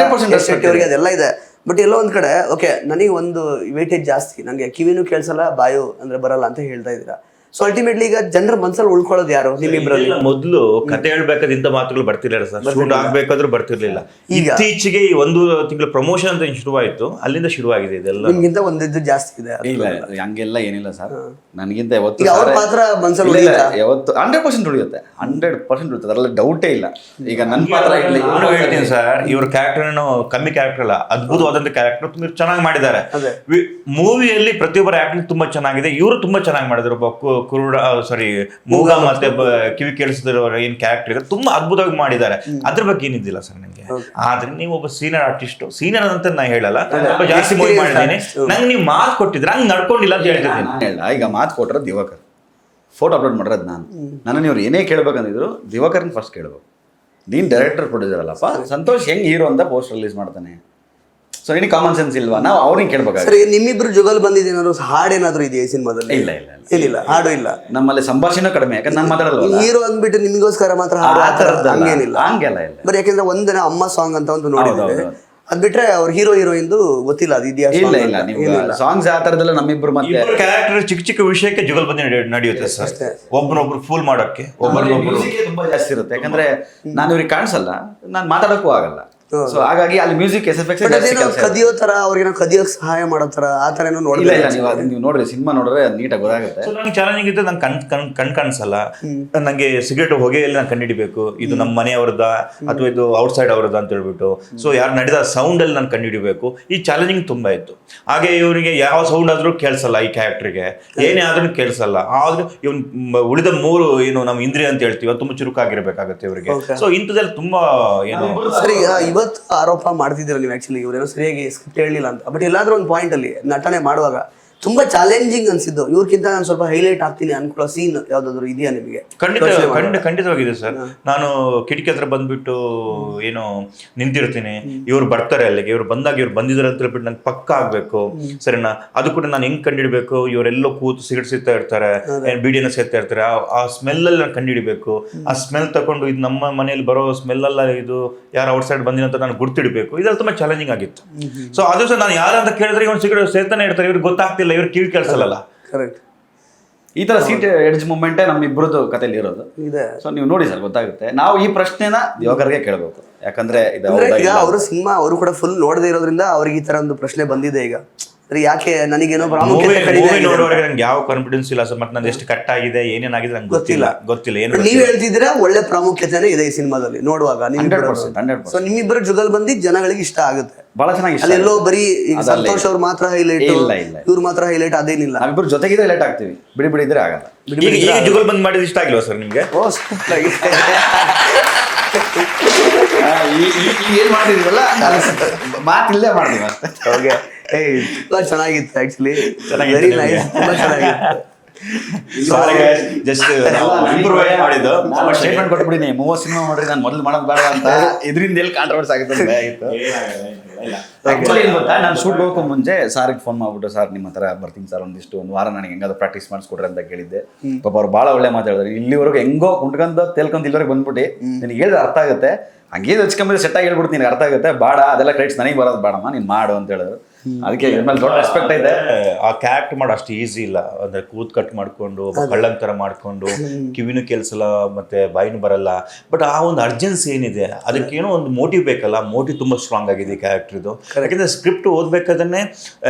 ಅದೆಲ್ಲ ಇದೆ. ಬಟ್ ಎಲ್ಲೋ ಒಂದ್ ಕಡೆ ಓಕೆ, ನನಗೆ ಒಂದು ವೇಟೇಜ್ ಜಾಸ್ತಿ, ನಂಗೆ ಕಿವಿನೂ ಕೇಳಿಸಲ್ಲ, ಬಾಯು ಅಂದ್ರೆ ಬರಲ್ಲ ಅಂತ ಹೇಳ್ತಾ ಇದ್ದೀರಾ. ಸೊ ಅಲ್ಟಿಮೇಟ್ಲಿ ಈಗ ಜನರ ಮನ್ಸಲ್ಲಿ ಉಳ್ಕೊಳ್ಳೋದು ಯಾರು ನಿಮ್ಮಿಬ್ರಲ್ಲಿ? ಮೊದಲು ಕತೆ ಹೇಳ್ಬೇಕಾದ್ರೆ ಇಂಥ ಮಾತುಗಳು ಬರ್ತಿರ್ಲಿಲ್ಲ ಸರ್, ಶೂಟ್ ಆಗ್ಬೇಕಾದ್ರೂ ಬರ್ತಿರ್ಲಿಲ್ಲ. ಇತ್ತೀಚೆಗೆ ಈ 1 ತಿಂಗಳು ಪ್ರಮೋಷನ್ ಅಂತ ಶುರುವಾಯ್ತು, ಅಲ್ಲಿಂದ ಶುರುವಾಗಿದೆ ಇದೆಲ್ಲ. ನಿಮ್ಗಿಂತ ಒಂದಿದ್ದು ಜಾಸ್ತಿ ಇದೆ. ಇಲ್ಲ ಹಂಗೆಲ್ಲ ಏನಿಲ್ಲ ಸರ್, ನನಗಿಂತ ಯಾವತ್ತು ಈಗ ಅವ್ರ ಪಾತ್ರ ಮನ್ಸಲ್ಲಿ ಯಾವತ್ತು 100% ಉಳಿಯುತ್ತೆ, 100% ಉಳಿಯುತ್ತೆ, ಅದರಲ್ಲಿ ಡೌಟೇ ಇಲ್ಲ. ಈಗ ನನ್ನ ಪಾತ್ರ ಇರಲಿ, ನಾನು ಹೇಳ್ತೀನಿ ಸರ್, ಇವ್ರ ಕ್ಯಾರೆಕ್ಟರ್ ಕಮ್ಮಿ ಕ್ಯಾರೆಕ್ಟರ್ ಅಲ್ಲ, ಅದ್ಭುತವಾದಂತ ಕ್ಯಾರೆಕ್ಟರ್ ತುಂಬಾ ಚೆನ್ನಾಗಿ ಮಾಡಿದ್ದಾರೆ. ಮೂವಿಯಲ್ಲಿ ಪ್ರತಿಯೊಬ್ಬರ ಆಕ್ಟಿಂಗ್ ತುಂಬಾ ಚೆನ್ನಾಗಿದೆ, ಇವರು ತುಂಬಾ ಚೆನ್ನಾಗಿ ಮಾಡಿದ್ರು. ಕುರುಡ ಮೂಗ ಮತ್ತೆ ಕಿವಿ ಕೇಳಿಸಿದವರ ಏನ್ ಕ್ಯಾರೆಕ್ಟರ್ ಇದೆ ತುಂಬಾ ಅದ್ಭುತವಾಗಿ ಮಾಡಿದ್ದಾರೆ. ಅದ್ರ ಬಗ್ಗೆ ಏನಿದ್ದಿಲ್ಲ ಸರ್ ನಂಗೆ. ಆದ್ರೆ ನೀವು ಒಬ್ಬ ಸೀನಿಯರ್ ಆರ್ಟಿಸ್ಟ್, ಸೀನಿಯರ್ ಅಂತ ನಾ ಹೇಳಲ್ಲ, ಜಾಸ್ತಿ ಮೂವಿ ಮಾಡಿದ್ದೀನಿ, ನಂಗೆ ನೀವು ಮಾತು ಕೊಟ್ಟಿದ್ರೆ ಹಂಗೆ ನಡ್ಕೊಂಡಿಲ್ಲ ಅಂತ ಹೇಳ್ತಿದ್ದೀನಿ. ಈಗ ಮಾತು ಕೊಟ್ಟರೆ ದಿವಾಕರ್, ಫೋಟೋ ಅಪ್ಲೋಡ್ ಮಾಡಿರೋದು ನಾನು ಇವ್ರು ಏನೇ ಕೇಳ್ಬೇಕಂದಿದ್ರು ದಿವಾಕರ್ನ ಫಸ್ಟ್ ಕೇಳ್ಬೇಕು. ನೀನು ಡೈರೆಕ್ಟರ್ ಪ್ರೊಡ್ಯೂಸರ್ ಅಲ್ಲಪ್ಪ, ಸಂತೋಷ್ ಹೆಂಗ್ ಹೀರೋ ಅಂತ ಪೋಸ್ಟ್ ರಿಲೀಸ್ ಮಾಡ್ತಾನೆ, ಸೊ ನಿನಗೆ ಕಾಮನ್ ಸೆನ್ಸ್ ಇಲ್ವಾ? ನಾವು ಅವ್ರಿಗೆ ಕೇಳ್ಬೇಕಾಗ. ಸರಿ, ನಿಮ್ಮಿಬ್ರು ಜುಗಲ್ ಬಂದಿದ್ದೇನಾದ್ರು ಹಾಡೇನಾದ್ರು ಇದೆಯಾ ಈ ಸಿನಿಮಾದಲ್ಲಿ? ಇಲ್ಲ ಏನಿಲ್ಲ, ಹಾಡು ಇಲ್ಲ. ನಮ್ಮಲ್ಲಿ ಸಂಭಾಷಣೆ ಕಡಿಮೆ, ಯಾಕಂದ್ರೆ ನಾನು ಮಾತಾಡಲ್ಲ. ಹೀರೋ ಅಂದ್ಬಿಟ್ಟು ನಿಮಗೋಸ್ಕರ ಮಾತ್ರ ಹಾಡು ಹಂಗೇನಿಲ್ಲ. ಹಂಗೆಲ್ಲ ಇಲ್ಲ. ಬಟ್ ಯಾಕಂದ್ರೆ ಒಂದಿನ ಅಮ್ಮ ಸಾಂಗ್ ಅಂತ ಒಂದು ನೋಡಿದ್ರೆ ಅದ್ ಬಿಟ್ರೆ ಅವ್ರ ಹೀರೋ ಇಂದು ಗೊತ್ತಿಲ್ಲ, ಅದು ಇದೆಯಾ? ಇಲ್ಲ ನೀವು ಸಾಂಗ್ಸ್ ಆ ತರದೆಲ್ಲ ನಮ್ಮಿಬ್ರು ಮತ್ತೆ ಕ್ಯಾರೆಕ್ಟರ್ ಚಿಕ್ಕ ವಿಷಯಕ್ಕೆ ಜುಗಲ್ಬಂದಿ ನಡೆಯುತ್ತೆ ಸರ್. ಒಬ್ಬನೊಬ್ರು ಫೂಲ್ ಮಾಡೋಕ್ಕೆ ಒಬ್ಬರನ್ನೊಬ್ರು ತುಂಬಾ ಜಾಸ್ತಿ ಇರುತ್ತೆ. ಯಾಕಂದ್ರೆ ನಾನು ಇವ್ರಿಗೆ ಕಾಣಿಸಲ್ಲ, ನಾನು ಮಾತಾಡಕ್ಕೂ ಆಗಲ್ಲ, ಸೊ ಹಾಗಾಗಿ ಅಲ್ಲಿ ಮ್ಯೂಸಿಕ್ ಕದಿಯೋ ತರ ಅವ್ರಿಗೆ ಕದಿಯೋಕ್ ಸಹಾಯ ಮಾಡೋ ತರ ಆ ತರ ಏನೋ ನೋಡಿಲ್ಲ. ನೀವು ನೋಡ್ರಿ, ಸಿನಿಮಾ ನೋಡ್ರೆ ನೀಟಾಗಿ ಗೊತ್ತಾಗುತ್ತೆ. ನಂಗೆ ಚಾಲೆಂಜಿಂಗ್ ಇದ್ರೆ ನಂಗೆ ಕಣ್ ಕಾಣಿಸಲ್ಲ, ನಂಗೆ ಸಿಗರೇಟ್ ಹೊಗೆಯಲ್ಲಿ ನಾನು ಕಂಡುಹಿಡಿಬೇಕು, ಇದು ನಮ್ಮ ಮನೆಯವ್ರದ ಅಥವಾ ಇದು ಔಟ್ಸೈಡ್ ಅವ್ರದ ಅಂತ ಹೇಳ್ಬಿಟ್ಟು. ಸೊ ಯಾರು ನಡೆದ ಸೌಂಡ್ ಅಲ್ಲಿ ನಾನು ಕಂಡುಹಿಡಿಬೇಕು. ಈ ಚಾಲೆಂಜಿಂಗ್ ತುಂಬಾ ಇತ್ತು. ಹಾಗೆ ಇವರಿಗೆ ಯಾವ ಸೌಂಡ್ ಆದ್ರೂ ಕೇಳಿಸಲ್ಲ, ಈ ಕ್ಯಾರೆಕ್ಟರ್ಗೆ ಏನೇ ಆದ್ರೂ ಕೇಳಿಸಲ್ಲ. ಆದ್ರೆ ಇವ್ನು ಉಳಿದ 3 ಏನು ನಮ್ಮ ಇಂದ್ರಿಯ ಅಂತ ಹೇಳ್ತೀವಿ, ತುಂಬಾ ಚುರುಕಾಗಿರ್ಬೇಕಾಗತ್ತೆ ಇವರಿಗೆ. ಸೊ ಇಂಥದ್ದಲ್ಲಿ ತುಂಬಾ ಏನು ಸರಿ. ಇವತ್ತು ಆರೋಪ ಮಾಡ್ತಿದ್ದೀರ ನೀವು, ಆಕ್ಚುಲಿ ಇವ್ರೇನೋ ಸರಿಯಾಗಿ ಸ್ಕ್ರಿಪ್ಟ್ ಹೇಳಲಿಲ್ಲ ಅಂತ. ಬಟ್ ಎಲ್ಲಾದ್ರೂ ಒಂದು ಪಾಯಿಂಟ್ ಅಲ್ಲಿ ನಟನೆ ಮಾಡುವಾಗ ತುಂಬಾ ಚಾಲೆಂಜಿಂಗ್ ಅನ್ಸಿದ್ದು, ಇವ್ರಕ್ಕಿಂತ ನಾನು ಸ್ವಲ್ಪ ಹೈಲೈಟ್ ಆಗ್ತೀನಿ ಅನ್ಕೊಳ್ಳೋ ಸೀನ್ ಯಾವ್ದಾದ್ರು ಇದೆಯಾ ನಿಮಗೆ? ಖಂಡಿತವಾಗಿದೆ ಸರ್. ನಾನು ಕಿಟಕಿ ಹತ್ರ ಬಂದ್ಬಿಟ್ಟು ಏನು ನಿಂತಿರ್ತೀನಿ, ಇವ್ರು ಬರ್ತಾರೆ ಅಲ್ಲಿಗೆ, ಇವ್ರು ಬಂದಾಗ ಇವ್ರು ಬಂದಿದ್ದಾರೆ ಅಂತ ಹೇಳ್ಬಿಟ್ಟು ನಂಗೆ ಪಕ್ಕ ಆಗ್ಬೇಕು, ಸರಿನಾ? ಅದು ಕೂಡ ನಾನು ಹೆಂಗ್ ಕಂಡಿಡ್ಬೇಕು, ಇವರೆಲ್ಲೋ ಕೂತು ಸಿಗರೇಟ್ ಸಿಗ್ತಾ ಇರ್ತಾರೆ, ಬೀಡಿನ ಸೇರ್ತಾ ಇರ್ತಾರೆ, ಆ ಸ್ಮೆಲ್ ಅಲ್ಲಿ ನಾನು ಕಂಡಿಡಿಬೇಕು. ಆ ಸ್ಮೆಲ್ ತಗೊಂಡು ಇದು ನಮ್ಮ ಮನೇಲಿ ಬರೋ ಸ್ಮೆಲ್ ಅಲ್ಲ, ಇದು ಯಾರು ಔಟ್ ಸೈಡ್ ಬಂದಿನ ಅಂತ ನಾನು ಗುರ್ತಿಡ್ಬೇಕು. ಇದೆಲ್ಲ ತುಂಬಾ ಚಾಲೆಂಜಿಂಗ್ ಆಗಿತ್ತು. ಸೊ ಅದು ಸಹ ನಾನು ಯಾರಂತ ಕೇಳಿದ್ರೆ ಇವ್ರು ಸಿಗರೇಟ್ ಸೇರ್ತಾನೆ ಇರ್ತಾರೆ, ಇವ್ರಿಗೆ ಗೊತ್ತಾಗ್ತಿಲ್ಲ, ಇವ್ರು ಕಿವಿ ಕೇಳಿಸಲ್ಲ. ಕರೆಕ್ಟ್. ಈ ತರ ಸೀಟ್ ಎಡ್ಜ್ ಮೂಮೆಂಟೇ ನಮ್ಮ ಇಬ್ಬರದ್ದು ಕಥೆಯಲ್ಲಿ ಇರೋದು. ಸೊ ನೀವು ನೋಡಿ ಸರ್, ಗೊತ್ತಾಗುತ್ತೆ. ನಾವು ಈ ಪ್ರಶ್ನೆನ ದಿವಾಕರ್ಗೆ ಕೇಳಬೇಕು, ಯಾಕಂದ್ರೆ ಈಗ ಅವರು ಸಿನಿಮಾ ಅವರು ಕೂಡ ಫುಲ್ ನೋಡದೇ ಇರೋದ್ರಿಂದ ಅವ್ರಿಗೆ ಈ ತರ ಒಂದು ಪ್ರಶ್ನೆ ಬಂದಿದೆ. ಈಗ ಯಾಕೆ ನನಗೇನೋ ನೋಡುವವರೆಗೆ ನಂಗೆ ಯಾವ ಕಾನ್ಫಿಡೆನ್ಸ್ ಇಲ್ಲ ಸರ್. ಮತ್ತೆ ನಂದು ಎಷ್ಟು ಕಟ್ ಆಗಿದೆ, ಏನೇನಾಗಿದೆ ನಂಗೆ ಗೊತ್ತಿಲ್ಲ. ಏನು ನೀವ್ ಹೇಳ್ತಿದ್ದೀರಾ, ಒಳ್ಳೆ ಪ್ರಾಮುಖ್ಯತೆನೇ ಇದೆ ಈ ಸಿನಿಮಾದಲ್ಲಿ ನೋಡುವಾಗ. 100%. ಸೊ ನಿಮ್ಮಿಬ್ಬರು ಜುಗಲ್ ಬಂದಿ ಜನಗಳಿಗೆ ಇಷ್ಟ ಆಗುತ್ತೆ, ಬಹಳ ಚೆನ್ನಾಗಿ. ಅಲ್ಲೆಲ್ಲೋ ಬರೀ ಈಗ ಸಂತೋಷ್ ಅವ್ರು ಮಾತ್ರ ಹೈಲೈಟ್, ಇವ್ರು ಮಾತ್ರ ಹೈಲೈಟ್, ಅದೇನಿಲ್ಲ. ನಾವಿಬ್ಬರು ಜೊತೆಗಿದ್ರೆ ಹೈಲೈಟ್ ಆಗ್ತೀವಿ, ಬಿಡಿ ಇದ್ರೆ ಆಗಲ್ಲ. ಈಗ ಜುಗಲ್ ಬಂದ್ ಮಾಡಿದ್ ಇಷ್ಟ ಆಗಿಲ್ವಾ ಸರ್ ನಿಮ್ಗೆ? ಏನ್ ಮಾಡಿದ್ರಲ್ಲ ಮಾತಿಲ್ಲೇ ಮಾಡ್ತೀವಿ ಅಷ್ಟೇ. ಓಕೆ, ತುಂಬಾ ಚೆನ್ನಾಗಿತ್ತು ಆಕ್ಚುಲಿ, ವೆರಿ ನೈಸ್, ತುಂಬಾ ಚೆನ್ನಾಗಿತ್ತು. ಜಸ್ಟ್ ಮಾಡಿದ್ದು ಸ್ಟೇಟ್ಮೆಂಟ್ ಕೊಟ್ಬಿಡಿನಿ, 30 ಸಿನಿಮಾ ಮಾಡ್ರಿ, ನಾನು ಮೊದಲು ಮಾಡೋದು ಬೇಡ ಅಂತ. ಇದರಿಂದ ಎಲ್ಲಿ ಕಾಂಟ್ರವರ್ಸಿ ಆಗುತ್ತೆ. ನಾನು ಶೂಟ್ ಹೋಗೋ ಮುಂಚೆ ಸಾರಿಗೆ ಫೋನ್ ಮಾಡ್ಬಿಟ್ಟು, ಸರ್ ನಿಮ್ಮ ಹತ್ರ ಬರ್ತೀನಿ ಸರ್, ಒಂದು ವಾರ ನನಗೆ ಹೆಂಗಾದ್ರು ಪ್ರಾಕ್ಟೀಸ್ ಮಾಡಿಸ್ಕೊಡ್ರಿ ಅಂತ ಕೇಳಿದ್ದೆ. ಪಾಪ ಅವ್ರು ಭಾಳ ಒಳ್ಳೆ ಮಾತಾಡಿದ್ರು. ಇಲ್ಲಿವರೆಗೂ ಹೆಂಗೋ ಕುಂಟ್ಕೊಂತ ತೇಲ್ಕೊಂತ ಇಲ್ಲಿವರೆಗೆ ಬಂದ್ಬಿಟ್ಟು ನಿನಗೆ ಹೇಳಿದ್ರೆ ಅರ್ಥ ಆಗುತ್ತೆ, ಹಂಗೇನು ಹಚ್ಕೊಂಬಿದ್ರೆ ಸೆಟ್ ಆಗಿ ಹೇಳ್ಬಿಡ್ತೀನಿ, ನಿನಗೆ ಅರ್ಥ ಆಗುತ್ತೆ, ಬೇಡ ಅದೆಲ್ಲ ಕ್ರೆಡಿಟ್ಸ್ ನನಗೆ ಬರೋದು ಬೇಡಮ್ಮ, ನೀನು ಮಾಡು ಅಂತ ಹೇಳಿದ್ರು. ಅದಕ್ಕೆ ದೊಡ್ಡ ರೆಸ್ಪೆಕ್ಟ್ ಐತೆ. ಆ ಕ್ಯಾರೆಕ್ಟ್ ಮಾಡೋ ಅಷ್ಟು ಈಸಿ ಇಲ್ಲ. ಅಂದ್ರೆ ಕೂತ್ ಕಟ್ ಮಾಡ್ಕೊಂಡು ಕಳ್ಳಂತರ ಮಾಡ್ಕೊಂಡು ಕಿವಿನೂ ಕೇಳಿಸಲ್ಲ ಮತ್ತೆ ಬಾಯಿನೂ ಬರಲ್ಲ. ಬಟ್ ಆ ಒಂದು ಅರ್ಜೆನ್ಸಿ ಏನಿದೆ, ಅದಕ್ಕೇನೋ ಒಂದು ಮೋಟಿವ್ ಬೇಕಲ್ಲ. ಮೋಟಿವ್ ತುಂಬಾ ಸ್ಟ್ರಾಂಗ್ ಆಗಿದೆ ಈ ಕ್ಯಾರೆಕ್ಟರ್ ಇದು. ಯಾಕಂದ್ರೆ ಸ್ಕ್ರಿಪ್ಟ್ ಓದ್ಬೇಕಾದ್ರೆ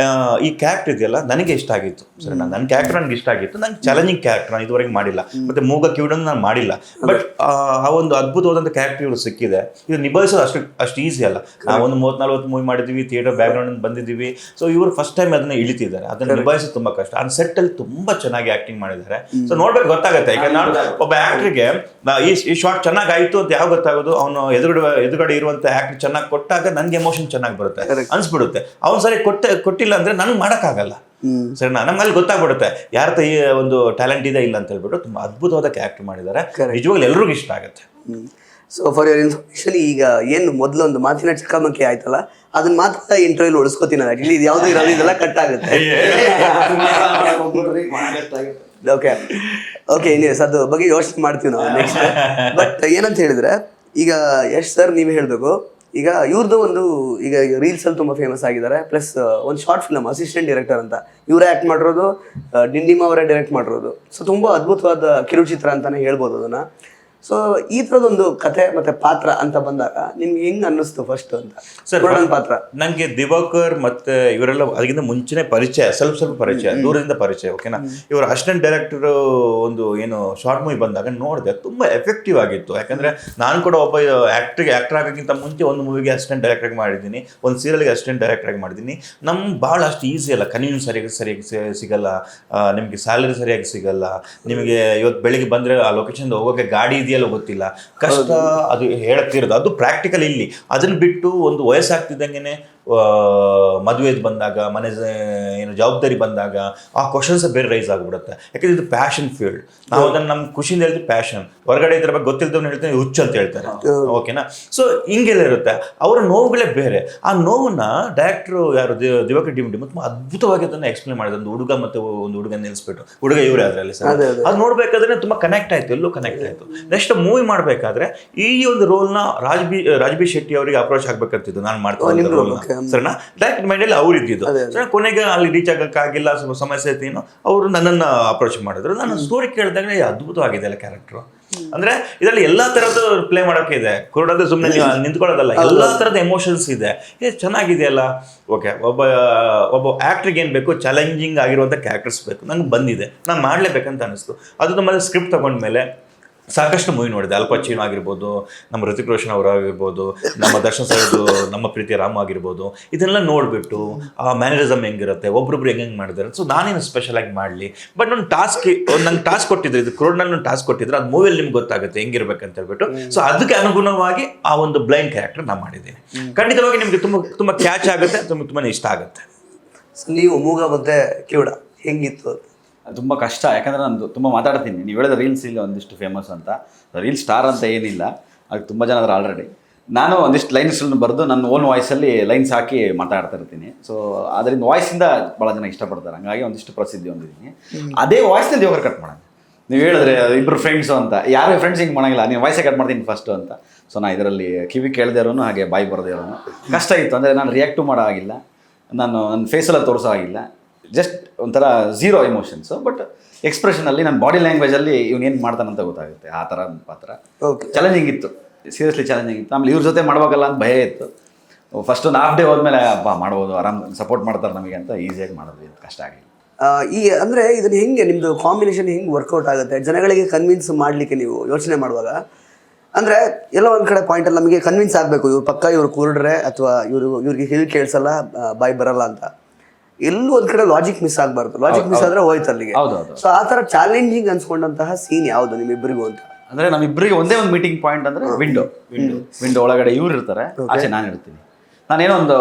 ಈ ಕ್ಯಾರೆಕ್ಟರ್ ಇದೆಯಲ್ಲ ನನಗೆ ಇಷ್ಟ ಆಗಿತ್ತು. ಸರಿ, ನನ್ನ ಕ್ಯಾರೆಕ್ಟರ್ ನನಗೆ ಇಷ್ಟ ಆಗಿತ್ತು. ನಂಗೆ ಚಾಲೆಂಜಿಂಗ್ ಕ್ಯಾರೆಕ್ಟರ್ ನಾನು ಇದುವರೆಗೆ ಮಾಡಿಲ್ಲ, ಮತ್ತೆ ಮೂಗ ಕಿವಿಡನ್ನು ನಾನು ಮಾಡಿಲ್ಲ. ಬಟ್ ಆ ಒಂದು ಅದ್ಭುತವಾದಂಥ ಕ್ಯಾರೆಕ್ಟರ್ ಇವರು ಸಿಕ್ಕಿದೆ. ಇದು ನಿಭಾಯಿಸೋದು ಅಷ್ಟು ಈಸಿ ಅಲ್ಲ. ನಾವು ಒಂದು 30-40 ಮೂವಿ ಮಾಡಿದ್ವಿ, ಥಿಯೇಟರ್ ಬ್ಯಾಕ್ ಗ್ರೌಂಡ್ ಬಂದಿದ್ದೀವಿ. ಸೊ ಇವರು ಫಸ್ಟ್ ಟೈಮ್ ಅದನ್ನ ಇಳಿತಿದ್ದಾರೆ, ಅದನ್ನ ನಿಭಾಯಿಸೋದು ತುಂಬಾ ಕಷ್ಟ. ಆ ಸೆಟ್ ಅಲ್ಲಿ ತುಂಬಾ ಚೆನ್ನಾಗಿ ಆಕ್ಟಿಂಗ್ ಮಾಡಿದ್ದಾರೆ. ಸೊ ನೋಡ್ಬೇಕು, ಗೊತ್ತಾಗುತ್ತೆ. ಈಗ ನಾನು ಒಬ್ಬ ಆಕ್ಟರ್ಗೆ ಈ ಶಾರ್ಟ್ ಚೆನ್ನಾಗಿ ಆಯ್ತು ಅಂತ ಯಾವ ಗೊತ್ತಾಗೋದು, ಅವನು ಎದುರುಗಡೆ ಇರುವಂತ ಆಕ್ಟರ್ ಚೆನ್ನಾಗಿ ಕೊಟ್ಟಾಗ ನನ್ಗೆ ಎಮೋಷನ್ ಚೆನ್ನಾಗಿ ಬರುತ್ತೆ, ಅನ್ಸ್ಬಿಡುತ್ತೆ. ಅವ್ನು ಸರಿ ಕೊಟ್ಟಿಲ್ಲ ಅಂದ್ರೆ ನನ್ಗೆ ಮಾಡಕ್ಕಾಗಲ್ಲ. ಸರಿ, ನಮ್ಗೆ ಅಲ್ಲಿ ಗೊತ್ತಾಗ್ಬಿಡುತ್ತೆ ಯಾರ ಈ ಒಂದು ಟ್ಯಾಲೆಂಟ್ ಇದೆ ಇಲ್ಲ ಅಂತ ಹೇಳ್ಬಿಟ್ಟು. ತುಂಬಾ ಅದ್ಭುತವಾದ ಕ್ಯಾರೆಕ್ಟರ್ ಮಾಡಿದ್ದಾರೆ, ನಿಜವಾಗ್ಲೂ ಎಲ್ರಿಗೂ ಇಷ್ಟ ಆಗುತ್ತೆ. ಸೊ ಫಾರ್ ಯುವರ್ ಇನ್ಫಾರ್ಮೇಶನ್, ಈಗ ಏನು ಮೊದಲೊಂದು ಮಾತಿನ ಚಕಮಕಿ ಆಯ್ತಲ್ಲ, ಅದನ್ನ ಮಾತ್ರ ಇಂಟರ್ವ್ಯೂಲ್ ಉಳಿಸ್ಕೋತೀನಿ. ಆಕ್ಚುಲಿ ಇದು ಯಾವ್ದು ಇರೋದು, ಇದೆಲ್ಲ ಕಟ್ ಆಗುತ್ತೆ. ಓಕೆ ಓಕೆ, ಎನಿವೇಸ್ ಅದ್ರ ಬಗ್ಗೆ ಯೋಚನೆ ಮಾಡ್ತೀವಿ ನಾವು ನೆಕ್ಸ್ಟ್. ಬಟ್ ಏನಂತ ಹೇಳಿದ್ರೆ, ಈಗ ಯಶ್ ಸರ್ ನೀವು ಹೇಳ್ಬೇಕು, ಈಗ ಇವ್ರದ್ದು ಒಂದು ಈಗ ರೀಲ್ಸ್ ಅಲ್ಲಿ ತುಂಬಾ ಫೇಮಸ್ ಆಗಿದ್ದಾರೆ, ಪ್ಲಸ್ ಒಂದು ಶಾರ್ಟ್ ಫಿಲ್ಮ್ ಅಸಿಸ್ಟೆಂಟ್ ಡೈರೆಕ್ಟರ್ ಅಂತ ಇವರೇ ಆಕ್ಟ್ ಮಾಡಿರೋದು, ಡಿಂಡಿಮ ಅವರೇ ಡೈರೆಕ್ಟ್ ಮಾಡಿರೋದು. ಸೊ ತುಂಬಾ ಅದ್ಭುತವಾದ ಕಿರುಚಿತ್ರ ಅಂತಾನೆ ಹೇಳ್ಬೋದು ಅದನ್ನ. ಸೊ ಈ ಥರದೊಂದು ಕಥೆ ಮತ್ತೆ ಪಾತ್ರ ಅಂತ ಬಂದಾಗ ನಿಮ್ಗೆ ಹೆಂಗ್ ಅನ್ನಿಸ್ತು ಫಸ್ಟ್ ಅಂತ? ಸರ್ ಪಾತ್ರ ನನಗೆ ದಿವಾಕರ್ ಮತ್ತೆ ಇವರೆಲ್ಲ ಅದಕ್ಕಿಂತ ಮುಂಚೆನೆ ಪರಿಚಯ, ಸ್ವಲ್ಪ ಪರಿಚಯ, ದೂರದಿಂದ ಪರಿಚಯ. ಓಕೆನಾ, ಇವರು ಅಸಿಸ್ಟೆಂಟ್ ಡೈರೆಕ್ಟರ್ ಒಂದು ಏನು ಶಾರ್ಟ್ ಮೂವಿ ಬಂದಾಗ ನೋಡಿದೆ, ತುಂಬಾ ಎಫೆಕ್ಟಿವ್ ಆಗಿತ್ತು. ಯಾಕಂದ್ರೆ ನಾನು ಕೂಡ ಒಬ್ಬ ಆಕ್ಟರ್ ಆಗೋಕ್ಕಿಂತ ಮುಂಚೆ ಒಂದು ಮೂವಿಗೆ ಅಸಿಸ್ಟೆಂಟ್ ಡೈರೆಕ್ಟರ್ ಆಗಿ ಮಾಡಿದ್ದೀನಿ, ಒಂದು ಸೀರಿಯಲ್ಗೆ ಅಸಿಸ್ಟೆಂಟ್ ಡೈರೆಕ್ಟರ್ ಆಗಿ ಮಾಡಿದ್ದೀನಿ. ನಮ್ಗೆ ಭಾಳ ಅಷ್ಟು ಈಸಿ ಅಲ್ಲ, ಕನ್ವೀನ್ಸ್ ಸರಿಯಾಗಿ ಸಿಗಲ್ಲ, ನಿಮಗೆ ಸ್ಯಾಲರಿ ಸರಿಯಾಗಿ ಸಿಗಲ್ಲ, ನಿಮಗೆ ಇವತ್ತು ಬೆಳಿಗ್ಗೆ ಬಂದರೆ ಆ ಲೊಕೇಶನ್ ಹೋಗೋಕೆ ಗಾಡಿ ಇದೆಯಲ್ಲ ಗೊತ್ತಿಲ್ಲ, ಕಷ್ಟ. ಅದು ಹೇಳಕ್ತಿರೋದು ಅದು ಪ್ರಾಕ್ಟಿಕಲ್. ಇಲ್ಲಿ ಅದನ್ನ ಬಿಟ್ಟು ಒಂದು ವಯಸ್ಸಾಗ್ತಿದ್ದಂಗೆ ಮದುವೆದು ಬಂದಾಗ, ಮನೆ ಏನು ಜವಾಬ್ದಾರಿ ಬಂದಾಗ ಆ ಕ್ವಶನ್ಸ್ ಬೇರೆ ರೈಸ್ ಆಗಿಬಿಡುತ್ತೆ. ಯಾಕಂದ್ರೆ ಇದು ಪ್ಯಾಷನ್ ಫೀಲ್ಡ್. ನಾವು ಅದನ್ನು ನಮ್ಮ ಖುಷಿಯಿಂದ ಹೇಳ್ತೀವಿ ಪ್ಯಾಷನ್. ಹೊರಗಡೆ ಇದ್ರ ಬಗ್ಗೆ ಗೊತ್ತಿಲ್ದವ್ನು ಹೇಳ್ತಾರೆ ಹುಚ್ಚು ಅಂತ ಹೇಳ್ತಾರೆ. ಓಕೆನಾ, ಸೊ ಹಿಂಗೆಲ್ಲ ಇರುತ್ತೆ. ಅವರ ನೋವುಗಳೇ ಬೇರೆ. ಆ ನೋವನ್ನ ಡೈರೆಕ್ಟ್ರು ಯಾರು ದಿವಾಕರ್ ಡಿಮಿಡಿ ತುಂಬ ಅದ್ಭುತವಾಗಿ ಅದನ್ನು ಎಕ್ಸ್ಪ್ಲೇನ್ ಮಾಡಿದ್ರು. ಒಂದು ಹುಡುಗ ಮತ್ತೆ ಒಂದು ಹುಡುಗ ನಿಲ್ಲಿಸ್ಬಿಟ್ಟು, ಹುಡುಗ ಇವರೇ ಅದರಲ್ಲಿ ಸರ್, ಅದು ನೋಡ್ಬೇಕಾದ್ರೆ ತುಂಬಾ ಕನೆಕ್ಟ್ ಆಯ್ತು, ಎಲ್ಲೂ ಕನೆಕ್ಟ್ ಆಯ್ತು. ನೆಕ್ಸ್ಟ್ ಮೂವಿ ಮಾಡ್ಬೇಕಾದ್ರೆ ಈ ಒಂದು ರೋಲ್ನ ರಾಜ್ಬಿ ಶೆಟ್ಟಿ ಅವರಿಗೆ ಅಪ್ರೋಚ್ ಆಗ್ಬೇಕಂತಿದ್ದು, ನಾನು ಮಾಡ್ತೀನಿ ರೋಲ್ನ ಸರಿನಾ, ಡೈರೆಕ್ಟ್ ಮೈಂಡಲ್ಲಿ ಅವ್ರು ಇದ್ದಿದ್ದು. ಕೊನೆಗೆ ಅಲ್ಲಿ ರೀಚ್ ಆಗಕ್ಕಾಗಿಲ್ಲ, ಸಮಸ್ಯೆ ಐತೇನು, ಅವರು ನನ್ನನ್ನು ಅಪ್ರೋಚ್ ಮಾಡಿದ್ರು. ನಾನು ಸ್ಟೋರಿ ಕೇಳಿದಾಗ ಅದ್ಭುತವಾಗಿದೆ ಅಲ್ಲ ಕ್ಯಾರೆಕ್ಟರ್. ಅಂದ್ರೆ ಇದರಲ್ಲಿ ಎಲ್ಲಾ ತರದ್ದು ಪ್ಲೇ ಮಾಡೋಕೆ ಇದೆ, ಕುರುಡೋದು ಸುಮ್ಮನೆ ನಿಂತ್ಕೊಳ್ಳೋದಲ್ಲ, ಎಲ್ಲಾ ತರದ ಎಮೋಷನ್ಸ್ ಇದೆ. ಚೆನ್ನಾಗಿದೆಯಲ್ಲ. ಓಕೆ, ಒಬ್ಬ ಆಕ್ಟ್ರಿಗೆ ಏನು ಬೇಕು, ಚಾಲೆಂಜಿಂಗ್ ಆಗಿರುವಂಥ ಕ್ಯಾರೆಕ್ಟರ್ಸ್ ಬೇಕು. ನಂಗೆ ಬಂದಿದೆ, ನಾನು ಮಾಡಲೇಬೇಕಂತ ಅನಿಸ್ತು. ಅದು ನಮ್ಮಲ್ಲಿ ಸ್ಕ್ರಿಪ್ಟ್ ತಗೊಂಡ್ಮೇಲೆ ಸಾಕಷ್ಟು ಮೂವಿ ನೋಡಿದೆ. ಅಲ್ ಪಚಿನೋ ಆಗಿರ್ಬೋದು, ನಮ್ಮ ಋತಿಕ್ ರೋಷನ್ ಅವರು ಆಗಿರ್ಬೋದು, ನಮ್ಮ ದರ್ಶನ್ ಸರ್ದು ನಮ್ಮ ಪ್ರೀತಿಯ ರಾಮ ಆಗಿರ್ಬೋದು, ಇದನ್ನೆಲ್ಲ ನೋಡಿಬಿಟ್ಟು ಆ ಮ್ಯಾನರಿಸಮ್ ಹೆಂಗಿರುತ್ತೆ, ಒಬ್ರೊಬ್ರು ಹೆಂಗೆ ಮಾಡಿದ್ದಾರೆ, ಸೊ ನಾನೇನು ಸ್ಪೆಷಲ್ ಆಗಿ ಮಾಡಲಿ. ಬಟ್ ನಂಗೆ ಟಾಸ್ಕ್ ಕೊಟ್ಟಿದ್ರು, ಇದು ಕ್ರೋಡ್ನಲ್ಲಿ ಟಾಸ್ಕ್ ಕೊಟ್ಟಿದ್ರು, ಅದು ಮೂವಿಯಲ್ಲಿ ನಿಮ್ಗೆ ಗೊತ್ತಾಗುತ್ತೆ ಹೆಂಗಿರ್ಬೇಕಂತ ಹೇಳ್ಬಿಟ್ಟು. ಸೊ ಅದಕ್ಕೆ ಅನುಗುಣವಾಗಿ ಆ ಒಂದು ಬ್ಲೈಂಡ್ ಕ್ಯಾರೆಕ್ಟರ್ ನಾನು ಮಾಡಿದ್ದೀನಿ. ಖಂಡಿತವಾಗಿ ನಿಮಗೆ ತುಂಬ ಕ್ಯಾಚ್ ಆಗುತ್ತೆ, ತುಂಬಾ ಇಷ್ಟ ಆಗುತ್ತೆ. ಸೊ ನೀವು ಮೂಗ ಮತ್ತೆ ಕಿವುಡ ಹೆಂಗಿತ್ತು? ತುಂಬ ಕಷ್ಟ, ಯಾಕಂದರೆ ನಾನು ತುಂಬ ಮಾತಾಡ್ತೀನಿ. ನೀವು ಹೇಳಿದ ರೀಲ್ಸ್ ಇಲ್ಲಿ ಒಂದಿಷ್ಟು ಫೇಮಸ್ ಅಂತ, ರೀಲ್ ಸ್ಟಾರ್ ಅಂತ ಏನಿಲ್ಲ, ಅದಕ್ಕೆ ತುಂಬ ಜನ ಅದ್ರ ಆಲ್ರೆಡಿ. ನಾನು ಒಂದಿಷ್ಟು ಲೈನ್ಸ್ಗಳನ್ನ ಬರೆದು ನನ್ನ ಓನ್ ವಾಯ್ಸಲ್ಲಿ ಲೈನ್ಸ್ ಹಾಕಿ ಮಾತಾಡ್ತಾ ಇರ್ತೀನಿ. ಸೊ ಅದರಿಂದ ವಾಯ್ಸಿಂದ ಭಾಳ ಜನ ಇಷ್ಟಪಡ್ತಾರೆ, ಹಂಗಾಗಿ ಒಂದಿಷ್ಟು ಪ್ರಸಿದ್ಧಿ ಹೊಂದಿದ್ದೀನಿ. ಅದೇ ವಾಯ್ಸ್ನ ದೇವರ ಕಟ್ ಮಾಡೋಣ. ನೀವು ಹೇಳಿದ್ರೆ ಇಬ್ಬರು ಫ್ರೆಂಡ್ಸು ಅಂತ, ಯಾರೇ ಫ್ರೆಂಡ್ಸ್ ಹಿಂಗೆ ಮಾಡೋಂಗಿಲ್ಲ, ನೀವು ವಾಯ್ಸೇ ಕಟ್ ಮಾಡ್ತೀನಿ ಫಸ್ಟು ಅಂತ. ಸೊ ನಾನು ಇದರಲ್ಲಿ ಕಿವಿ ಕೇಳದೇ ಇರೋನು ಹಾಗೆ ಬಾಯಿ ಬರದೇ ಇರೋನು ಕಷ್ಟ ಇತ್ತು. ಅಂದರೆ ನಾನು ರಿಯಾಕ್ಟು ಮಾಡೋ ಆಗಿಲ್ಲ, ನಾನು ನನ್ನ ಫೇಸೆಲ್ಲ ತೋರಿಸೋ ಆಗಿಲ್ಲ, ಜಸ್ಟ್ ಒಂಥರ ಝೀರೋ ಎಮೋಷನ್ಸು. ಬಟ್ ಎಕ್ಸ್ಪ್ರೆಷನಲ್ಲಿ ನನ್ನ ಬಾಡಿ ಲ್ಯಾಂಗ್ವೇಜಲ್ಲಿ ಇವನೇನು ಮಾಡ್ತಾನಂತ ಗೊತ್ತಾಗುತ್ತೆ. ಆ ಥರ ಪಾತ್ರ ಚಾಲೆಂಜಿಂಗ್ ಇತ್ತು, ಸೀರಿಯಸ್ಲಿ ಚಾಲೆಂಜಿಂಗ್ ಇತ್ತು. ಆಮೇಲೆ ಇವ್ರ ಜೊತೆ ಮಾಡ್ಬೇಕಲ್ಲ ಅಂತ ಭಯ ಇತ್ತು. ಫಸ್ಟ್ ಒಂದು ಹಾಫ್ ಡೇ ಹೋದ್ಮೇಲೆ ಅಪ್ಪ ಮಾಡ್ಬೋದು, ಆರಾಮ್ ಸಪೋರ್ಟ್ ಮಾಡ್ತಾರೆ ನಮಗೆ ಅಂತ ಈಸಿಯಾಗಿ ಮಾಡೋದು ಕಷ್ಟ ಆಗಿಲ್ಲ. ಈ ಅಂದರೆ ಇದನ್ನು ಹೆಂಗೆ ನಿಮ್ಮದು ಕಾಂಬಿನೇಷನ್ ಹೆಂಗೆ ವರ್ಕೌಟ್ ಆಗುತ್ತೆ ಜನಗಳಿಗೆ ಕನ್ವಿನ್ಸ್ ಮಾಡಲಿಕ್ಕೆ ನೀವು ಯೋಚನೆ ಮಾಡುವಾಗ? ಅಂದರೆ ಎಲ್ಲೋ ಒಂದು ಕಡೆ ಪಾಯಿಂಟಲ್ಲಿ ನಮಗೆ ಕನ್ವಿನ್ಸ್ ಆಗಬೇಕು, ಇವ್ರು ಪಕ್ಕ ಇವ್ರು ಕುರುಡ್ರೆ ಅಥವಾ ಇವ್ರಿಗೆ ಕಿವಿ ಕೇಳಿಸಲ್ಲ, ಬಾಯಿ ಬರಲ್ಲ ಅಂತ. ಎಲ್ಲೂ ಒಂದ್ ಕಡೆ ಲಾಜಿಕ್ ಮಿಸ್ ಆಗಬಾರ್ದು. ಲಾಜಿಕ್ ಮಿಸ್ ಆದ್ರೆ ಹೋಯ್ತು ಅಲ್ಲಿಗೆ. ಸೊ ಆ ಥರ ಚಾಲೆಂಜಿಂಗ್ ಅನ್ಸ್ಕೊಂಡಂತಹ ಸೀನ್ ಯಾವುದು ನಿಮ್ಮಿಬ್ಬರಿಗೂ ಅಂತ? ಅಂದರೆ ನಮ್ಮಿಬ್ಬರಿಗೆ ಒಂದೇ ಒಂದು ಮೀಟಿಂಗ್ ಪಾಯಿಂಟ್ ಅಂದರೆ ವಿಂಡೋ ಒಳಗಡೆ ಇವ್ರು ಇರ್ತಾರೆ, ಆಚೆ ನಾನು ಇರ್ತೀನಿ. ನಾನೇನೋ ಒಂದು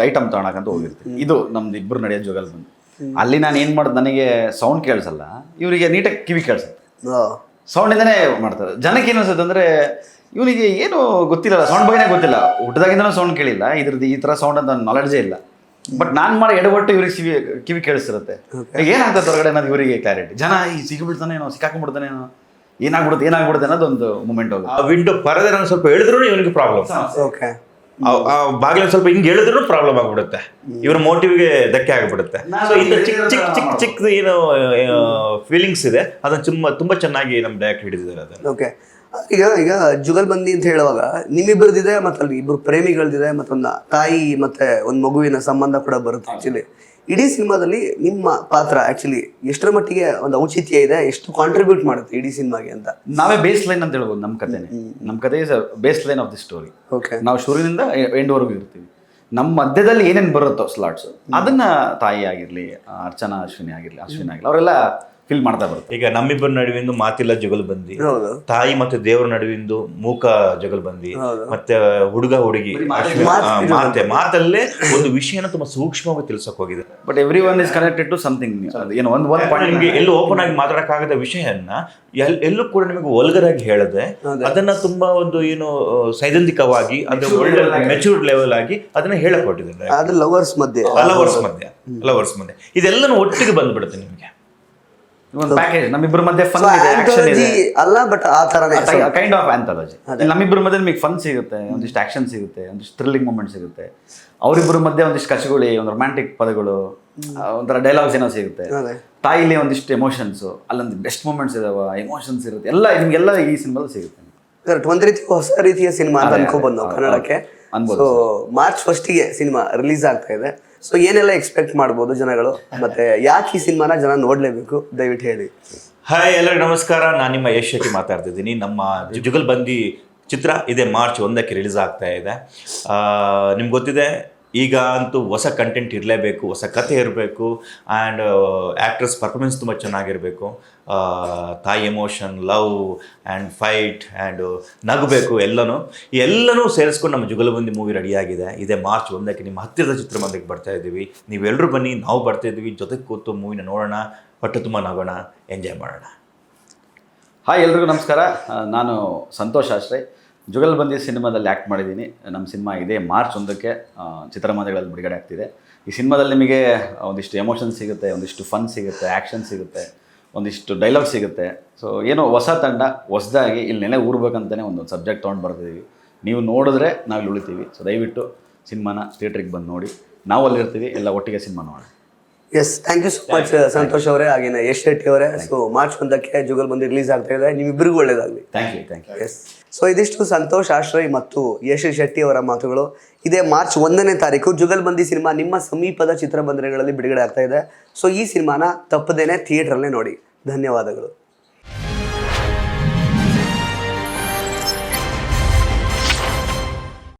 ಐಟಮ್ ತಗೊಳಕಂತ ಹೋಗಿರ್ತೀನಿ. ಇದು ನಮ್ದು ಇಬ್ಬರು ನಡೆಯೋ ಜೋಗಲ್ ಬಂದು ಅಲ್ಲಿ ನಾನು ಏನು ಮಾಡೋದು, ನನಗೆ ಸೌಂಡ್ ಕೇಳಿಸಲ್ಲ, ಇವರಿಗೆ ನೀಟಾಗಿ ಕಿವಿ ಕೇಳಿಸುತ್ತೆ, ಸೌಂಡಿಂದನೇ ಮಾಡ್ತಾರೆ. ಜನಕ್ಕೆ ಏನು ಅನ್ಸುತ್ತೆ ಅಂದರೆ ಇವನಿಗೆ ಏನು ಗೊತ್ತಿಲ್ಲ, ಸೌಂಡ್ ಬಗ್ಗೆನೇ ಗೊತ್ತಿಲ್ಲ, ಹುಟ್ಟದಾಗಿಂದನೂ ಸೌಂಡ್ ಕೇಳಿಲ್ಲ, ಇದ್ರದ್ದು ಈ ಥರ ಸೌಂಡ್ ಅಂತ ನಾಲೆಡ್ಜೇ ಇಲ್ಲ. ಬಟ್ ನಾನು ಮಾಡಿ ಎಡವಟ್ಟು ಇವ್ರಿಗೆ ಕಿವಿ ಕೇಳಿಸ್ತಿರುತ್ತೆ. ಏನಾಗ್ತದೆ ಹೊರಗಡೆ ಅನ್ನೋದು ಇವರಿಗೆ ಕ್ಲಾರಿಟಿ. ಜನ ಈ ಸಿಕ್ಕಿಬಿಡ್ತಾನೇನೋ, ಸಿಕ್ಕಾಕೊಂಡ್ಬಿಡ್ತಾನೇನೋ, ಏನಾಗ್ಬಿಡುತ್ತೆ ಅನ್ನೋದೊಂದು ಮೂಮೆಂಟ್ ಹೋಗುತ್ತೆ. ಆ ವಿಂಡೋ ಪರದೆ ನಾನು ಸ್ವಲ್ಪ ಹೇಳಿದ್ರು ಇವನಿಗೆ ಪ್ರಾಬ್ಲಮ್, ಆ ಬಾಗಿಲ ಸ್ವಲ್ಪ ಹಿಂಗೆ ಹೇಳಿದ್ರು ಪ್ರಾಬ್ಲಮ್ ಆಗ್ಬಿಡುತ್ತೆ, ಇವ್ರ ಮೋಟಿವ್ಗೆ ಧಕ್ಕೆ ಆಗ್ಬಿಡುತ್ತೆ. ಸೊ ಇಂಥ ಚಿಕ್ಕ ಏನು ಫೀಲಿಂಗ್ಸ್ ಇದೆ, ಅದನ್ನ ತುಂಬಾ ಚೆನ್ನಾಗಿ ನಮ್ಮ ಡೈರೆಕ್ಟ್ ಹಿಡಿದಿದ್ದಾರೆ ಅದನ್ನ. ಓಕೆ, ಈಗ ಜುಗಲ್ಬಂದಿ ಅಂತ ಹೇಳುವಾಗ ನಿಮ್ಮಿಬ್ಬರದಿದೆ, ಮತ್ತೆ ಅಲ್ಲಿ ಇಬ್ಬರು ಪ್ರೇಮಿಗಳದಿದೆ, ಮತ್ತೊಂದು ತಾಯಿ ಮತ್ತೆ ಒಂದು ಮಗುವಿನ ಸಂಬಂಧ ಕೂಡ ಬರುತ್ತೆ. ಆಕ್ಚುಲಿ ಇಡೀ ಸಿನಿಮಾದಲ್ಲಿ ನಿಮ್ಮ ಪಾತ್ರ ಆಕ್ಚುಲಿ ಎಷ್ಟರ ಮಟ್ಟಿಗೆ ಒಂದು ಔಚಿತ್ಯ ಇದೆ, ಎಷ್ಟು ಕಾಂಟ್ರಿಬ್ಯೂಟ್ ಮಾಡುತ್ತೆ ಇಡೀ ಸಿನಿಮಾಗೆ ಅಂತ? ನಾವೇ ಬೇಸ್ ಲೈನ್ ಅಂತ ಹೇಳ್ಬೋದು. ನಮ್ಮ ಕಥೆ is base line of the story. ನಾವು ಶುರುವಿನಿಂದ ಎಂಡ್ವರೆಗೂ ಇರ್ತೀವಿ. ನಮ್ಮ ಮಧ್ಯದಲ್ಲಿ ಏನೇನು ಬರುತ್ತೋ ಸ್ಲಾಟ್ಸ್, ಅದನ್ನ ತಾಯಿ ಆಗಿರ್ಲಿ, ಅರ್ಚನಾ ಅಶ್ವಿನಿ ಆಗಿರ್ಲಿ ಅವರೆಲ್ಲ ಫಿಲ್ ಮಾಡ್ತಾ ಬರುತ್ತೆ. ಈಗ ನಮ್ಮಿಬ್ಬರ ನಡುವಿಂದು ಮಾತಿಲ್ಲ ಜುಗಲ್ಬಂದಿ, ತಾಯಿ ಮತ್ತೆ ದೇವರ ನಡುವಿಂದು ಮೂಕ ಜುಗಲ್ಬಂದಿ, ಮತ್ತೆ ಹುಡುಗ ಹುಡುಗಿ ಮಾತಲ್ಲೇ ಒಂದು ವಿಷಯನ ತುಂಬಾ ಸೂಕ್ಷ್ಮವಾಗಿ ತಿಳಿಸಕ್ ಹೋಗಿದೆ. But every one is connected to something. ಏನೋ ಒಂದು ಪಾಯಿಂಟ್ ನಿಮಗೆ ಎಲ್ಲೂ ಓಪನ್ ಆಗಿ ಮಾತಾಡಕ್ಕಾಗದ ವಿಷಯನ ಎಲ್ಲೂ ಕೂಡ ನಿಮಗೆ ಒಲ್ಗರಾಗಿ ಹೇಳದೆ ಅದನ್ನ ತುಂಬಾ ಒಂದು ಏನು ಸೈದ್ಧಾಂತಿಕವಾಗಿ ಅದು ಒಳ್ಳೆ ಮೆಚೂರ್ಡ್ ಲೆವೆಲ್ ಆಗಿ ಅದನ್ನ ಹೇಳಕ್ ಹೊರಟಿದ್ದಾರೆ. ಲವರ್ಸ್ ಮಧ್ಯೆ ಇದೆಲ್ಲನೂ ಒಟ್ಟಿಗೆ ಬಂದ್ಬಿಡುತ್ತೆ ನಿಮಗೆ. ಒಂದು ಪ್ಯಾಕೇಜ್ ನಮ್ಮಿಬ್ಬರ ಮಧ್ಯೆ ಫನ್ ಇದೆ, ಆಕ್ಷನ್ ಇದೆ, ಅಲ್ಲ ಬಟ್ ಆ ತರನೇ ಕೈಂಡ್ ಆಫ್ ಆಂಥಾಲಜಿ. ನಮ್ಮಿಬ್ಬರ ಮಧ್ಯೆ ನಿಮಗೆ ಫನ್ ಸಿಗುತ್ತೆ, ಒಂದಿಷ್ಟು ಆಕ್ಷನ್ ಸಿಗುತ್ತೆ, ಒಂದಿಷ್ಟು ಥ್ರಿಲ್ಲಿಂಗ್ ಮೂಮೆಂಟ್ ಸಿಗುತ್ತೆ. ಅವರಿಬ್ಬರ ಮಧ್ಯೆ ಒಂದಿಷ್ಟು ಕಚಗುಳಿ, ಒಂದು ರೊಮ್ಯಾಂಟಿಕ್ ಪದಗಳು, ಒಂಥರ ಡೈಲಾಗ್ಸ್ ಏನೋ ಸಿಗುತ್ತೆ. ತಾಯಿಲಿ ಒಂದಿಷ್ಟು ಎಮೋಷನ್ಸ್, ಅಲ್ಲೊಂದು ಬೆಸ್ಟ್ ಮೂಮೆಂಟ್ಸ್ ಇದಾವ, ಎಮೋಷನ್ಸ್ ಇರುತ್ತೆ, ಎಲ್ಲ ನಿಮ್ಗೆಲ್ಲ ಈ ಸಿನಿಮಾದಲ್ಲಿ ಸಿಗುತ್ತೆ. ಒಂದ್ ರೀತಿ ಹೊಸ ರೀತಿಯ ಸಿನಿಮಾ ಅಂತ ಅನ್ಕೋಬಹುದು ನಾವು ಕನ್ನಡಕ್ಕೆ. ಸೊ ಮಾರ್ಚ್ 1ಗೆ ಸಿನಿಮಾ ರಿಲೀಸ್ ಆಗ್ತಾ ಇದೆ. ಸೊ ಏನೆಲ್ಲ ಎಕ್ಸ್ಪೆಕ್ಟ್ ಮಾಡ್ಬೋದು ಜನಗಳು, ಮತ್ತೆ ಯಾಕೆ ಈ ಸಿನಿಮಾನ ಜನ ನೋಡ್ಲೇಬೇಕು, ದಯವಿಟ್ಟು ಹೇಳಿ. ಹಾಯ್ ಎಲ್ಲರಿಗೂ ನಮಸ್ಕಾರ, ನಾನು ನಿಮ್ಮ ಯಶ್ ಶೆಟ್ಟಿ ಮಾತಾಡ್ತಿದ್ದೀನಿ. ನಮ್ಮ ಜುಗಲ್ಬಂದಿ ಚಿತ್ರ ಇದೇ ಮಾರ್ಚ್ 1ಕ್ಕೆ ರಿಲೀಸ್ ಆಗ್ತಾ ಇದೆ. ನಿಮ್ಗೆ ಗೊತ್ತಿದೆ, ಈಗ ಅಂತೂ ಹೊಸ ಕಂಟೆಂಟ್ ಇರಲೇಬೇಕು, ಹೊಸ ಕಥೆ ಇರಬೇಕು, ಆ್ಯಂಡ್ ಆ್ಯಕ್ಟರ್ಸ್ ಪರ್ಫಾರ್ಮೆನ್ಸ್ ತುಂಬ ಚೆನ್ನಾಗಿರಬೇಕು. ತಾಯಿ emotion, love and fight and ನಗಬೇಕು, ಎಲ್ಲನೂ ಸೇರಿಸ್ಕೊಂಡು ನಮ್ಮ ಜುಗಲ್ಬಂದಿ ಮೂವಿ ರೆಡಿಯಾಗಿದೆ. ಇದೇ ಮಾರ್ಚ್ 1ಕ್ಕೆ ನಿಮ್ಮ ಹತ್ತಿರದ ಚಿತ್ರಮಂದಿರಕ್ಕೆ ಬರ್ತಾ ಇದ್ದೀವಿ. ನೀವೆಲ್ಲರೂ ಬನ್ನಿ, ನಾವು ಬರ್ತಾ ಇದ್ದೀವಿ, ಜೊತೆಗೆ ಕೂತು ಮೂವಿನ ನೋಡೋಣ, ಹೊಟ್ಟೆ ತುಂಬ ನಗೋಣ, ಎಂಜಾಯ್ ಮಾಡೋಣ. ಹಾಯ್ ಎಲ್ರಿಗೂ ನಮಸ್ಕಾರ, ನಾನು ಸಂತೋಷ್ ಆಶ್ರಯ್. ಜುಗಲ್ಬಂದಿ ಸಿನಿಮಾದಲ್ಲಿ ಆ್ಯಕ್ಟ್ ಮಾಡಿದ್ದೀನಿ. ನಮ್ಮ ಸಿನಿಮಾ ಇದೇ ಮಾರ್ಚ್ 1ಕ್ಕೆ ಚಿತ್ರಮಂದಿರಗಳಲ್ಲಿ ಬಿಡುಗಡೆ ಆಗ್ತಿದೆ. ಈ ಸಿನಿಮಾದಲ್ಲಿ ನಿಮಗೆ ಒಂದಿಷ್ಟು ಎಮೋಷನ್ ಸಿಗುತ್ತೆ, ಒಂದಿಷ್ಟು ಫನ್ ಸಿಗುತ್ತೆ, ಆ್ಯಕ್ಷನ್ ಸಿಗುತ್ತೆ, ಒಂದಿಷ್ಟು ಡೈಲಾಗ್ ಸಿಗುತ್ತೆ. ಸೊ ಏನೋ ಹೊಸ ತಂಡ, ಹೊಸದಾಗಿ ಇಲ್ಲಿ ನೆಲೆ ಊರ್ಬೇಕಂತಲೇ ಒಂದು ಸಬ್ಜೆಕ್ಟ್ ತೊಗೊಂಡು ಬರ್ತಿದ್ದೀವಿ. ನೀವು ನೋಡಿದ್ರೆ ನಾವು ಇಲ್ಲಿ ಉಳಿತೀವಿ. ಸೊ ದಯವಿಟ್ಟು ಸಿನಿಮಾನ ಥಿಯೇಟ್ರಿಗೆ ಬಂದು ನೋಡಿ, ನಾವು ಅಲ್ಲಿರ್ತೀವಿ, ಎಲ್ಲ ಒಟ್ಟಿಗೆ ಸಿನಿಮಾ ನೋಡೋಣ. Yes, thank you so much Santosh ಅವರೇ, ಹಾಗೇನೆ ಯಶ್ ಶೆಟ್ಟಿ ಅವರೇ. ಸೊ ಮಾರ್ಚ್ 1ಕ್ಕೆ ಜುಗಲ್ಬಂದಿ ರಿಲೀಸ್ ಆಗ್ತಾ ಇದೆ. ನಿಮ್ಮಿಬ್ಬರಿಗೂ ಒಳ್ಳೇದಾಗಲಿ. Thank you. ಎಸ್, ಸೊ ಇದಿಷ್ಟು ಸಂತೋಷ್ ಆಶ್ರಯ್ ಮತ್ತು ಯಶ್ ಶೆಟ್ಟಿ ಅವರ ಮಾತುಗಳು. ಇದೇ ಮಾರ್ಚ್ 1ನೇ ತಾರೀಕು ಜುಗಲ್ಬಂದಿ ಸಿನಿಮಾ ನಿಮ್ಮ ಸಮೀಪದ ಚಿತ್ರಮಂದಿರಗಳಲ್ಲಿ ಬಿಡುಗಡೆ ಆಗ್ತಾ ಇದೆ. ಸೊ ಈ ಸಿನಿಮಾನ ತಪ್ಪದೇನೆ ಥಿಯೇಟ್ರಲ್ಲೇ ನೋಡಿ. ಧನ್ಯವಾದಗಳು.